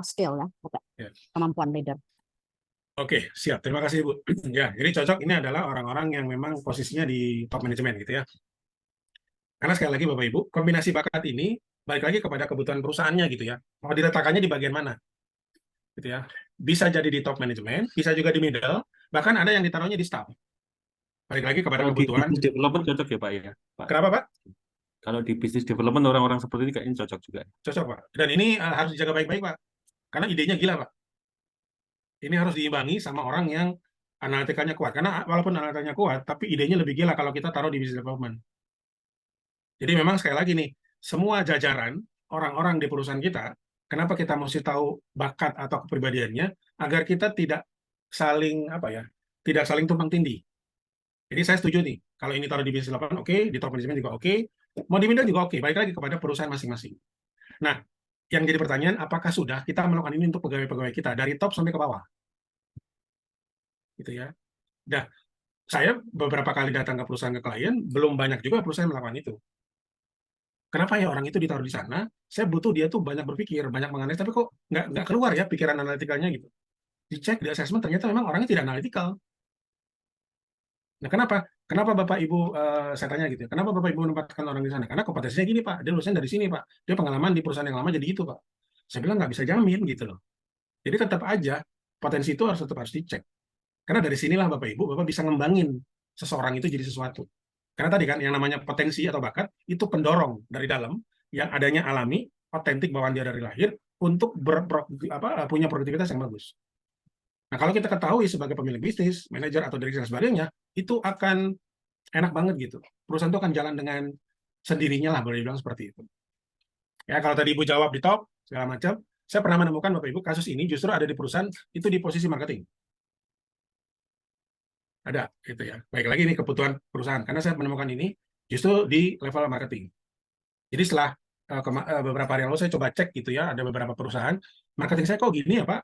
skill ya, Ya. kemampuan leader. Oke, siap. Terima kasih, Bu. Ya, jadi cocok ini adalah orang-orang yang memang posisinya di top manajemen gitu ya. Karena sekali lagi Bapak Ibu, kombinasi bakat ini balik lagi kepada kebutuhan perusahaannya gitu ya. Mau diletakkannya di bagian mana? Gitu ya. Bisa jadi di top manajemen, bisa juga di middle, bahkan ada yang ditaruhnya di staff. Balik lagi kepada Kalau di kebutuhan. business development cocok ya Pak ya? Pak. Kenapa Pak? Kalau di business development orang-orang seperti ini kayaknya cocok juga. Cocok Pak. Dan ini harus dijaga baik-baik Pak. Karena idenya gila Pak. Ini harus diimbangi sama orang yang analitikanya kuat. Karena walaupun analitikanya kuat, tapi idenya lebih gila kalau kita taruh di business development. Jadi memang sekali lagi nih, semua jajaran orang-orang di perusahaan kita, kenapa kita mesti tahu bakat atau kepribadiannya agar kita tidak saling tidak saling tumpang tindih. Jadi saya setuju nih, kalau ini taruh di business development oke, di top management juga oke, mau di middle juga oke. Balik lagi kepada perusahaan masing-masing. Nah, yang jadi pertanyaan, apakah sudah kita melakukan ini untuk pegawai-pegawai kita dari top sampai ke bawah? Gitu ya. Nah, saya beberapa kali datang ke perusahaan ke klien, belum banyak juga perusahaan melakukan itu. Kenapa ya orang itu ditaruh di sana? Saya butuh dia tuh banyak berpikir, banyak menganalisis, tapi kok nggak keluar ya pikiran analitikanya gitu. Dicek di assessment ternyata memang orangnya tidak analitikal. Nah, kenapa? Kenapa Bapak Ibu saya tanya gitu? Kenapa Bapak Ibu menempatkan orang di sana? Karena kompetensinya gini Pak, dia lulusan dari sini Pak, dia pengalaman di perusahaan yang lama jadi gitu Pak. Saya bilang nggak bisa jamin gitu loh. Jadi tetap aja potensi itu tetap harus dicek. Karena dari sinilah Bapak Ibu, Bapak bisa ngembangin seseorang itu jadi sesuatu. Karena tadi kan yang namanya potensi atau bakat itu pendorong dari dalam yang adanya alami, otentik bawaan dia dari lahir untuk punya produktivitas yang bagus. Nah, kalau kita ketahui sebagai pemilik bisnis, manajer atau direksi dan sebagainya, itu akan enak banget gitu. Perusahaan itu akan jalan dengan sendirinya lah, boleh dibilang seperti itu. Ya, kalau tadi Ibu jawab di top, segala macam, saya pernah menemukan Bapak Ibu, kasus ini justru ada di perusahaan, itu di posisi marketing. Ada, gitu ya. Baik lagi ini kebutuhan perusahaan, karena saya menemukan ini justru di level marketing. Jadi setelah beberapa hari lalu saya coba cek gitu ya, ada beberapa perusahaan, marketing saya kok gini ya Pak,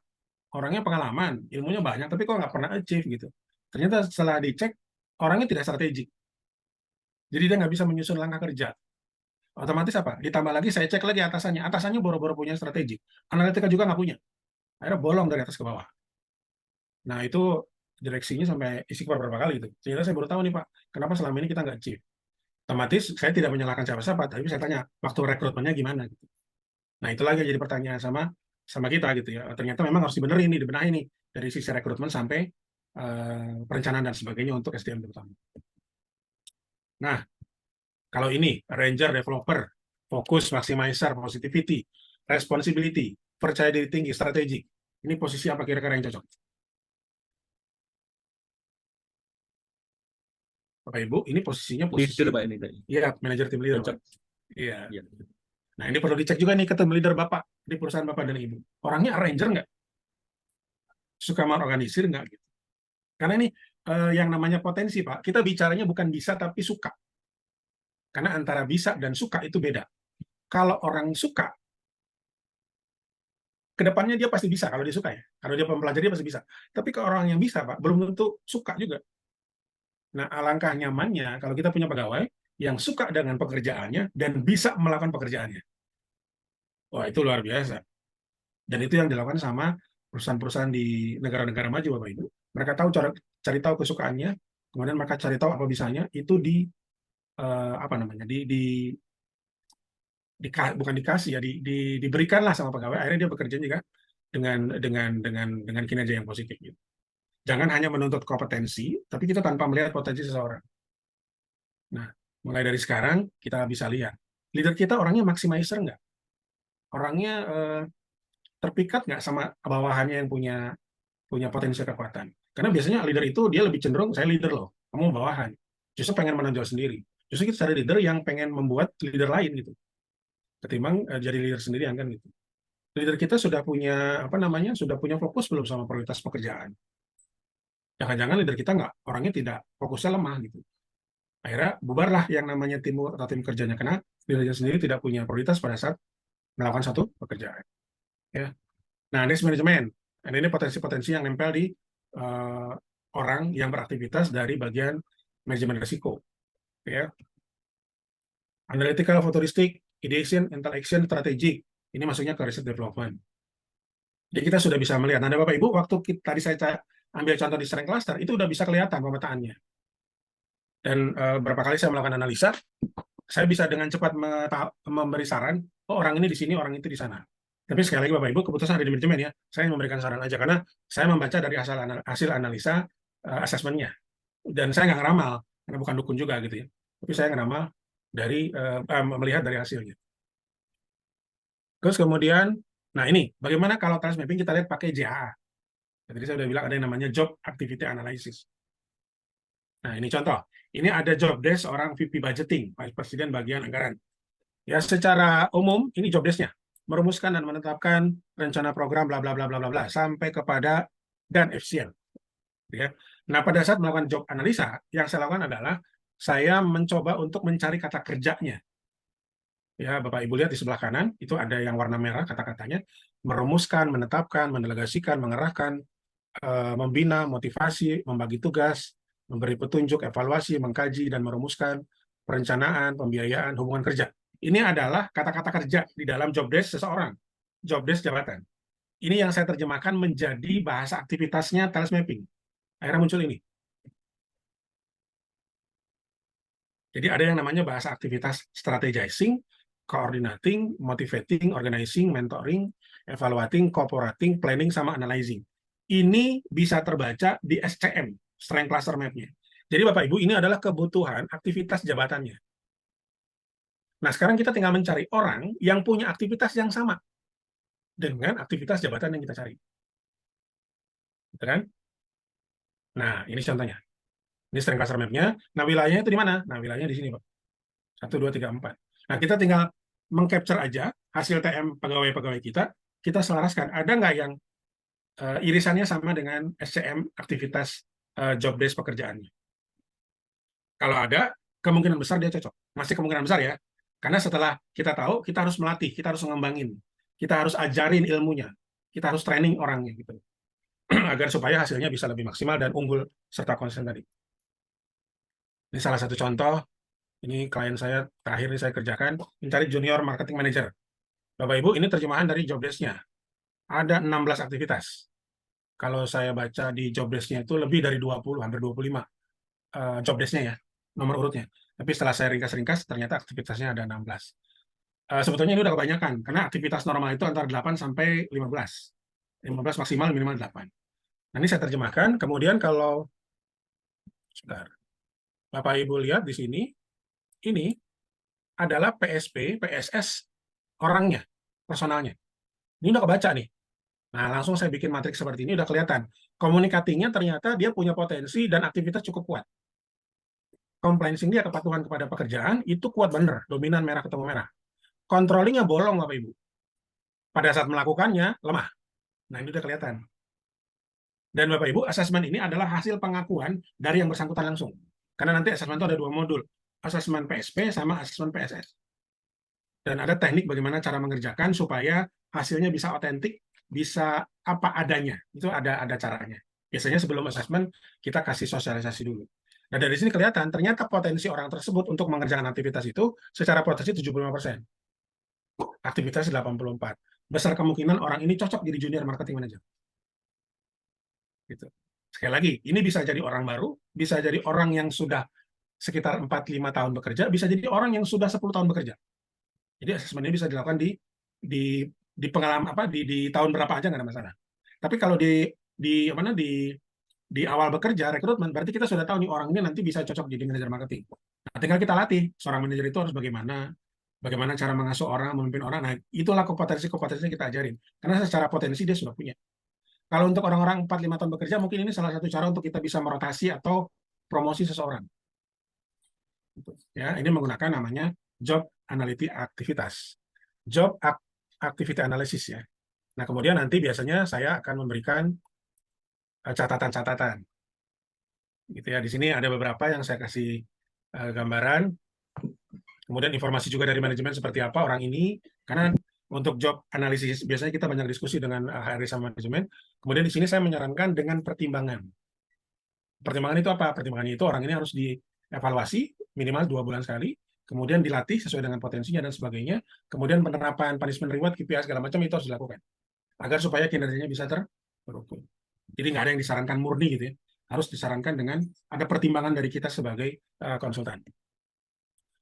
orangnya pengalaman, ilmunya banyak, tapi kok nggak pernah achieve gitu. Ternyata setelah dicek, orangnya tidak strategik. Jadi dia nggak bisa menyusun langkah kerja. Otomatis apa? Ditambah lagi saya cek lagi atasannya boro-boro punya strategi. Analitika juga nggak punya. Akhirnya bolong dari atas ke bawah. Nah itu direksinya sampai istighfar berapa kali gitu. Sehingga saya baru tahu nih Pak, kenapa selama ini kita nggak achieve. Otomatis saya tidak menyalahkan siapa-siapa, tapi saya tanya waktu rekrutmennya gimana gitu. Nah itu lagi jadi pertanyaan sama kita gitu ya. Ternyata memang harus dibenahi nih dari sisi rekrutmen sampai perencanaan dan sebagainya untuk SDM terutama. Nah kalau ini Ranger Developer, fokus, maximizer, positivity, responsibility, percaya diri tinggi, strategik. Ini posisi apa kira-kira yang cocok? Bapak Ibu, ini posisinya Leader Pak ini. Iya, manajer tim leader. Cocok. Iya. Iya. Nah, ini perlu dicek juga nih ke tim leader Bapak di perusahaan Bapak dan Ibu. Orangnya arranger nggak? Suka mengorganisir nggak? Gitu. Karena ini yang namanya potensi, Pak. Kita bicaranya bukan bisa tapi suka. Karena antara bisa dan suka itu beda. Kalau orang suka, kedepannya dia pasti bisa kalau dia suka ya. Kalau dia pempelajari dia pasti bisa. Tapi kalau orang yang bisa, Pak, belum tentu suka juga. Nah, alangkah nyamannya kalau kita punya pegawai yang suka dengan pekerjaannya dan bisa melakukan pekerjaannya. Wah, itu luar biasa. Dan itu yang dilakukan sama perusahaan-perusahaan di negara-negara maju, Bapak Ibu. Mereka tahu cari tahu kesukaannya, kemudian mereka cari tahu apa bisanya, itu apa namanya? Bukan dikasih ya, diberikanlah sama pegawai. Akhirnya dia bekerja juga dengan kinerja yang positif gitu. Jangan hanya menuntut kompetensi, tapi kita tanpa melihat potensi seseorang. Nah, mulai dari sekarang kita bisa lihat leader kita orangnya maximizer nggak? Orangnya terpikat nggak sama bawahannya yang punya potensi kekuatan? Karena biasanya leader itu dia lebih cenderung saya leader loh, kamu bawahan. Justru pengen menonjol sendiri. Justru kita cari leader yang pengen membuat leader lain gitu. Ketimbang jadi leader sendirian kan gitu. Leader kita sudah punya sudah punya fokus belum sama prioritas pekerjaan. Jangan-jangan leader kita nggak, orangnya tidak, fokusnya lemah gitu. Akhirnya bubarlah yang namanya tim atau tim kerjanya karena leadernya sendiri tidak punya prioritas pada saat melakukan satu pekerjaan. Ya. Nah, next management. Dan ini potensi-potensi yang nempel di orang yang beraktivitas dari bagian manajemen risiko. Ya. Analytical, futuristic, ideation, interaction, strategic. Ini masuknya ke research development. Jadi kita sudah bisa melihat. Nah, Bapak Ibu, waktu tadi saya ambil contoh di strength cluster, itu udah bisa kelihatan pemetaannya. Dan berapa kali saya melakukan analisa, saya bisa dengan cepat memberi saran, oh orang ini di sini, orang itu di sana. Tapi sekali lagi Bapak Ibu, keputusan ada di manajemen ya. Saya memberikan saran aja, karena saya membaca dari hasil analisa asesmennya. Dan saya nggak ngeramal, karena bukan dukun juga gitu ya. Tapi saya ngeramal dari melihat dari hasilnya. Terus kemudian, nah ini, bagaimana kalau task mapping kita lihat pakai JAA. Jadi saya sudah bilang ada yang namanya Job Activity Analysis. Nah ini contoh, ini ada job desk seorang VP Budgeting, Vice President bagian anggaran. Ya secara umum, ini job desk-nya. Merumuskan dan menetapkan rencana program bla bla bla bla bla bla sampai kepada dan efisien. Ya. Nah pada saat melakukan job analisa, yang saya lakukan adalah saya mencoba untuk mencari kata kerjanya. Ya, Bapak Ibu lihat di sebelah kanan, itu ada yang warna merah kata-katanya, merumuskan, menetapkan, mendelegasikan, mengerahkan, membina, motivasi, membagi tugas, memberi petunjuk, evaluasi, mengkaji, dan merumuskan perencanaan, pembiayaan, hubungan kerja. Ini adalah kata-kata kerja di dalam job desk seseorang, job desk jabatan. Ini yang saya terjemahkan menjadi bahasa aktivitasnya task mapping. Akhirnya muncul ini. Jadi ada yang namanya bahasa aktivitas strategizing, coordinating, motivating, organizing, mentoring, evaluating, cooperating, planning, sama analyzing. Ini bisa terbaca di SCM, Strength Cluster Map-nya. Jadi Bapak Ibu, ini adalah kebutuhan aktivitas jabatannya. Nah, sekarang kita tinggal mencari orang yang punya aktivitas yang sama dengan aktivitas jabatan yang kita cari. Gitu kan? Nah, ini contohnya. Ini Strength Cluster Map-nya. Nah, wilayahnya itu di mana? Nah, wilayahnya di sini, Pak. 1, 2, 3, 4. Nah, kita tinggal meng-capture aja hasil TM pegawai-pegawai kita selaraskan. Ada nggak yang irisannya sama dengan SCM aktivitas job desk pekerjaannya? Kalau ada, kemungkinan besar dia cocok. Masih kemungkinan besar ya. Karena setelah kita tahu, kita harus melatih, kita harus mengembangin, kita harus ajarin ilmunya, kita harus training orangnya gitu. Agar supaya hasilnya bisa lebih maksimal dan unggul serta konsisten tadi. Ini salah satu contoh. Ini klien saya terakhir ini saya kerjakan, mencari junior marketing manager. Bapak Ibu, ini terjemahan dari job desk-nya. Ada 16 aktivitas. Kalau saya baca di job desk-nya itu lebih dari 20, hampir 25 job desk-nya ya, nomor urutnya. Tapi setelah saya ringkas-ringkas, ternyata aktivitasnya ada 16. Sebetulnya ini udah kebanyakan, karena aktivitas normal itu antara 8 sampai 15. 15 maksimal, minimal 8. Nah, ini saya terjemahkan. Kemudian kalau, sebentar, Bapak Ibu lihat di sini, ini adalah PSP, PSS orangnya, personalnya. Ini udah kebaca nih. Nah, langsung saya bikin matriks seperti ini, udah kelihatan. Komunikatingnya ternyata dia punya potensi dan aktivitas cukup kuat. Compliance dia, kepatuhan kepada pekerjaan, itu kuat bener, dominan merah ketemu merah. controllingnya bolong Bapak Ibu. Pada saat melakukannya lemah. Nah, ini udah kelihatan. Dan Bapak Ibu, asesmen ini adalah hasil pengakuan dari yang bersangkutan langsung. Karena nanti asesmen itu ada 2 modul, asesmen PSP sama asesmen PSS. Dan ada teknik bagaimana cara mengerjakan supaya hasilnya bisa otentik, bisa apa adanya. Itu ada caranya. Biasanya sebelum asesmen kita kasih sosialisasi dulu. Nah, dari sini kelihatan ternyata potensi orang tersebut untuk mengerjakan aktivitas itu secara potensi 75%. Aktivitas 84. Besar kemungkinan orang ini cocok jadi junior marketing manager. Gitu. Sekali lagi, ini bisa jadi orang baru, bisa jadi orang yang sudah sekitar 4-5 tahun bekerja, bisa jadi orang yang sudah 10 tahun bekerja. Jadi asesmen ini bisa dilakukan di pengalaman di tahun berapa aja nggak ada masalah. Tapi kalau di awal bekerja rekrutmen, berarti kita sudah tahu nih orang ini nanti bisa cocok jadi manajer marketing. Nah, tinggal kita latih seorang manajer itu harus bagaimana cara mengasuh orang, memimpin orang. Nah, itulah kompetensi yang kita ajarin. Karena secara potensi dia sudah punya. Kalau untuk orang-orang 4-5 tahun bekerja, mungkin ini salah satu cara untuk kita bisa merotasi atau promosi seseorang. Ya, ini menggunakan namanya job analytic aktivitas. Job activity analysis ya. Nah, kemudian nanti biasanya saya akan memberikan catatan-catatan. Gitu ya. Di sini ada beberapa yang saya kasih gambaran. Kemudian informasi juga dari manajemen seperti apa orang ini. Karena untuk job analisis biasanya kita banyak diskusi dengan HRD sama manajemen. Kemudian di sini saya menyarankan dengan pertimbangan. Pertimbangan itu apa? Pertimbangan itu orang ini harus dievaluasi minimal 2 bulan sekali, kemudian dilatih sesuai dengan potensinya dan sebagainya. Kemudian penerapan punishment reward, KPI segala macam itu harus dilakukan agar supaya kinerjanya bisa terukur. Jadi nggak ada yang disarankan murni gitu ya. Harus disarankan dengan ada pertimbangan dari kita sebagai konsultan.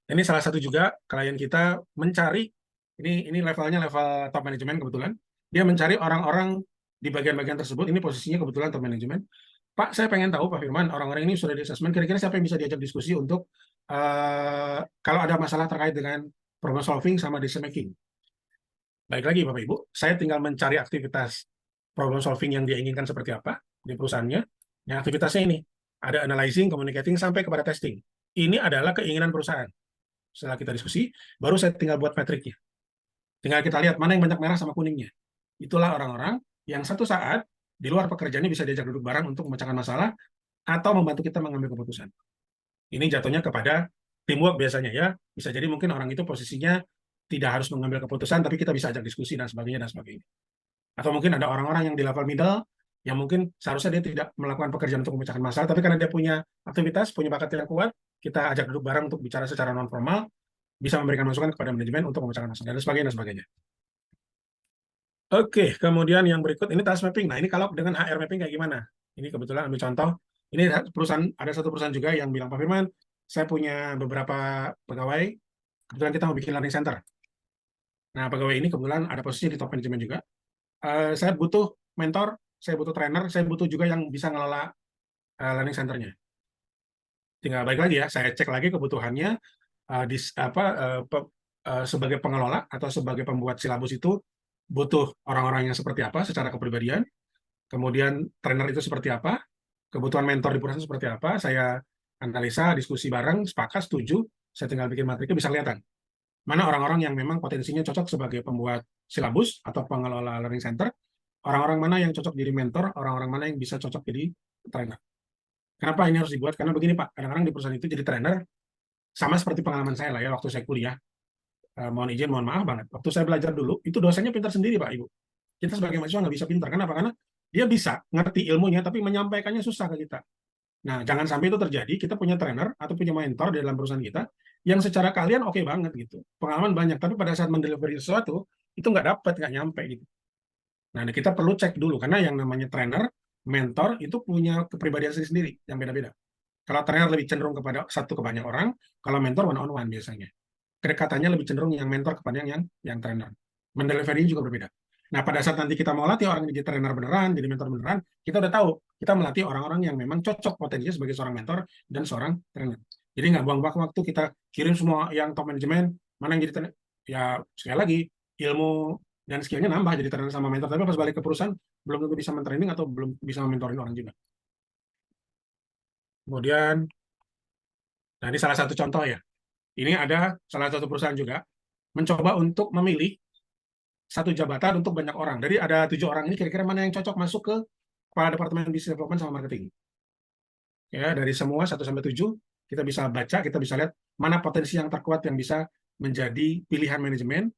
Ini salah satu juga klien kita mencari ini levelnya level top manajemen kebetulan. Dia mencari orang-orang di bagian-bagian tersebut. Ini posisinya kebetulan top manajemen. Pak, saya pengen tahu Pak Firman, orang-orang ini sudah di assessment, kira-kira siapa yang bisa diajak diskusi untuk kalau ada masalah terkait dengan problem solving sama decision making. Baik lagi Bapak Ibu, saya tinggal mencari aktivitas problem solving yang dia inginkan seperti apa di perusahaannya. Yang aktivitasnya ini, ada analyzing, communicating, sampai kepada testing. Ini adalah keinginan perusahaan. Setelah kita diskusi, baru saya tinggal buat metriknya. Tinggal kita lihat mana yang banyak merah sama kuningnya. Itulah orang-orang yang satu saat di luar pekerjaannya bisa diajak duduk bareng untuk memecahkan masalah atau membantu kita mengambil keputusan. Ini jatuhnya kepada teamwork biasanya ya. Bisa jadi mungkin orang itu posisinya tidak harus mengambil keputusan, tapi kita bisa ajak diskusi dan sebagainya dan sebagainya. Atau mungkin ada orang-orang yang di level middle yang mungkin seharusnya dia tidak melakukan pekerjaan untuk memecahkan masalah, tapi karena dia punya aktivitas, punya bakat yang kuat, kita ajak duduk bareng untuk bicara secara non formal, bisa memberikan masukan kepada manajemen untuk memecahkan masalah dan sebagainya dan sebagainya. Oke, kemudian yang berikut ini task mapping. Nah, ini kalau dengan HR mapping kayak gimana? Ini kebetulan ambil contoh. Ini perusahaan, ada satu perusahaan juga yang bilang, Pak Firman, saya punya beberapa pegawai, kebetulan kita mau bikin learning center. Nah, pegawai ini kebetulan ada posisi di top management juga. Saya butuh mentor, saya butuh trainer, saya butuh juga yang bisa ngelola learning centernya. Tinggal balik lagi ya, saya cek lagi kebutuhannya sebagai pengelola atau sebagai pembuat silabus itu butuh orang-orang yang seperti apa secara kepribadian, kemudian trainer itu seperti apa, kebutuhan mentor di perusahaan seperti apa, saya analisa, diskusi bareng, sepakat, setuju, saya tinggal bikin matriknya bisa kelihatan. Mana orang-orang yang memang potensinya cocok sebagai pembuat silabus atau pengelola learning center, orang-orang mana yang cocok jadi mentor, orang-orang mana yang bisa cocok jadi trainer. Kenapa ini harus dibuat? Karena begini Pak, kadang-kadang di perusahaan itu jadi trainer, sama seperti pengalaman saya lah ya waktu saya kuliah. Mohon izin, mohon maaf banget. Waktu saya belajar dulu, itu dosennya pintar sendiri Pak Ibu. Kita sebagai mahasiswa nggak bisa pintar. Kenapa? Karena dia bisa ngerti ilmunya, tapi menyampaikannya susah ke kita. Nah, jangan sampai itu terjadi. Kita punya trainer atau punya mentor di dalam perusahaan kita, yang secara kalian oke banget gitu. Pengalaman banyak, tapi pada saat mendelivery sesuatu, itu nggak dapat, nggak nyampe gitu. Nah, kita perlu cek dulu, karena yang namanya trainer, mentor, itu punya kepribadian sendiri yang beda-beda. Kalau trainer lebih cenderung kepada satu ke banyak orang, kalau mentor one-on-one biasanya. Kedekatannya lebih cenderung yang mentor kepada yang trainer. Mendelivery juga berbeda. Nah, pada saat nanti kita mau latih orang jadi trainer beneran, jadi mentor beneran, kita udah tahu, kita melatih orang-orang yang memang cocok potensinya sebagai seorang mentor dan seorang trainer. Jadi nggak buang-buang waktu kita kirim semua yang top manajemen, mana yang jadi trainer. Ya, sekali lagi, ilmu dan skillnya nambah jadi trainer sama mentor, tapi pas balik ke perusahaan, belum tentu bisa mentraining atau belum bisa mentorin orang juga. Kemudian, nah ini salah satu contoh ya. Ini ada salah satu perusahaan juga mencoba untuk memilih satu jabatan untuk banyak orang. Jadi ada 7 orang ini kira-kira mana yang cocok masuk ke kepala departemen business development sama marketing. Ya, dari semua 1 sampai 7 kita bisa baca, kita bisa lihat mana potensi yang terkuat yang bisa menjadi pilihan manajemen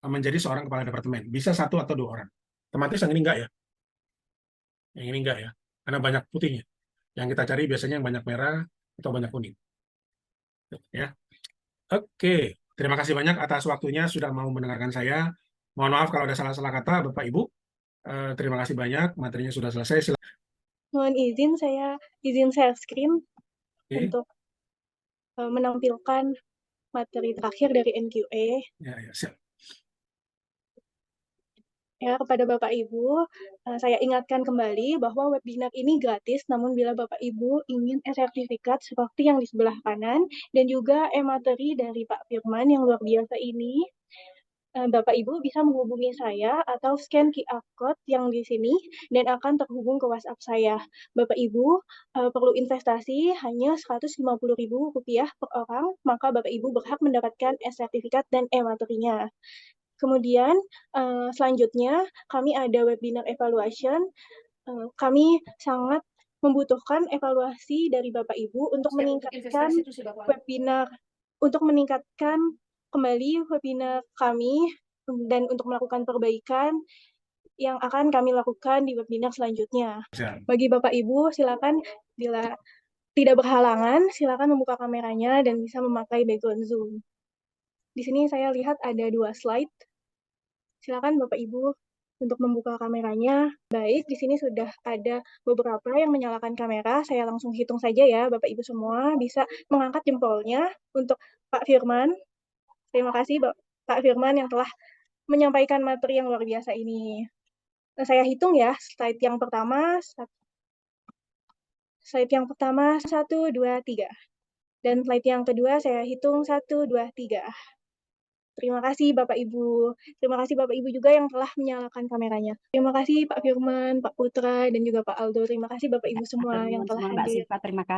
menjadi seorang kepala departemen. Bisa 1 atau 2 orang. Otomatis yang ini enggak ya. Yang ini enggak ya. Karena banyak putihnya. Yang kita cari biasanya yang banyak merah atau banyak kuning. Ya. Oke, terima kasih banyak atas waktunya sudah mau mendengarkan saya. Mohon maaf kalau ada salah-salah kata, Bapak Ibu. Terima kasih banyak, materinya sudah selesai. Mohon izin saya share screen Oke. untuk menampilkan materi terakhir dari NQA. Ya, siap. Ya, kepada Bapak Ibu, saya ingatkan kembali bahwa webinar ini gratis, namun bila Bapak Ibu ingin e-sertifikat seperti yang di sebelah kanan, dan juga e-materi dari Pak Firman yang luar biasa ini, Bapak Ibu bisa menghubungi saya atau scan QR code yang di sini dan akan terhubung ke WhatsApp saya. Bapak Ibu perlu investasi hanya Rp150.000 per orang, maka Bapak Ibu berhak mendapatkan e-sertifikat dan e-materinya. Kemudian selanjutnya kami ada webinar evaluation. Kami sangat membutuhkan evaluasi dari Bapak Ibu untuk meningkatkan webinar, untuk meningkatkan kembali webinar kami dan untuk melakukan perbaikan yang akan kami lakukan di webinar selanjutnya. Siap. Bagi Bapak Ibu, silakan bila tidak berhalangan, silakan membuka kameranya dan bisa memakai background Zoom. Di sini saya lihat ada 2 slide. Silakan Bapak Ibu untuk membuka kameranya. Baik, di sini sudah ada beberapa yang menyalakan kamera. Saya langsung hitung saja ya, Bapak Ibu semua bisa mengangkat jempolnya untuk Pak Firman. Terima kasih Pak Firman yang telah menyampaikan materi yang luar biasa ini. Nah, saya hitung ya, slide yang pertama 1, 2, 3. Dan slide yang kedua saya hitung 1, 2, 3. Terima kasih Bapak Ibu. Terima kasih Bapak Ibu juga yang telah menyalakan kameranya. Terima kasih Pak Firman, Pak Putra, dan juga Pak Aldo. Terima kasih Bapak Ibu semua yang telah Mbak hadir. Siva, terima kasih.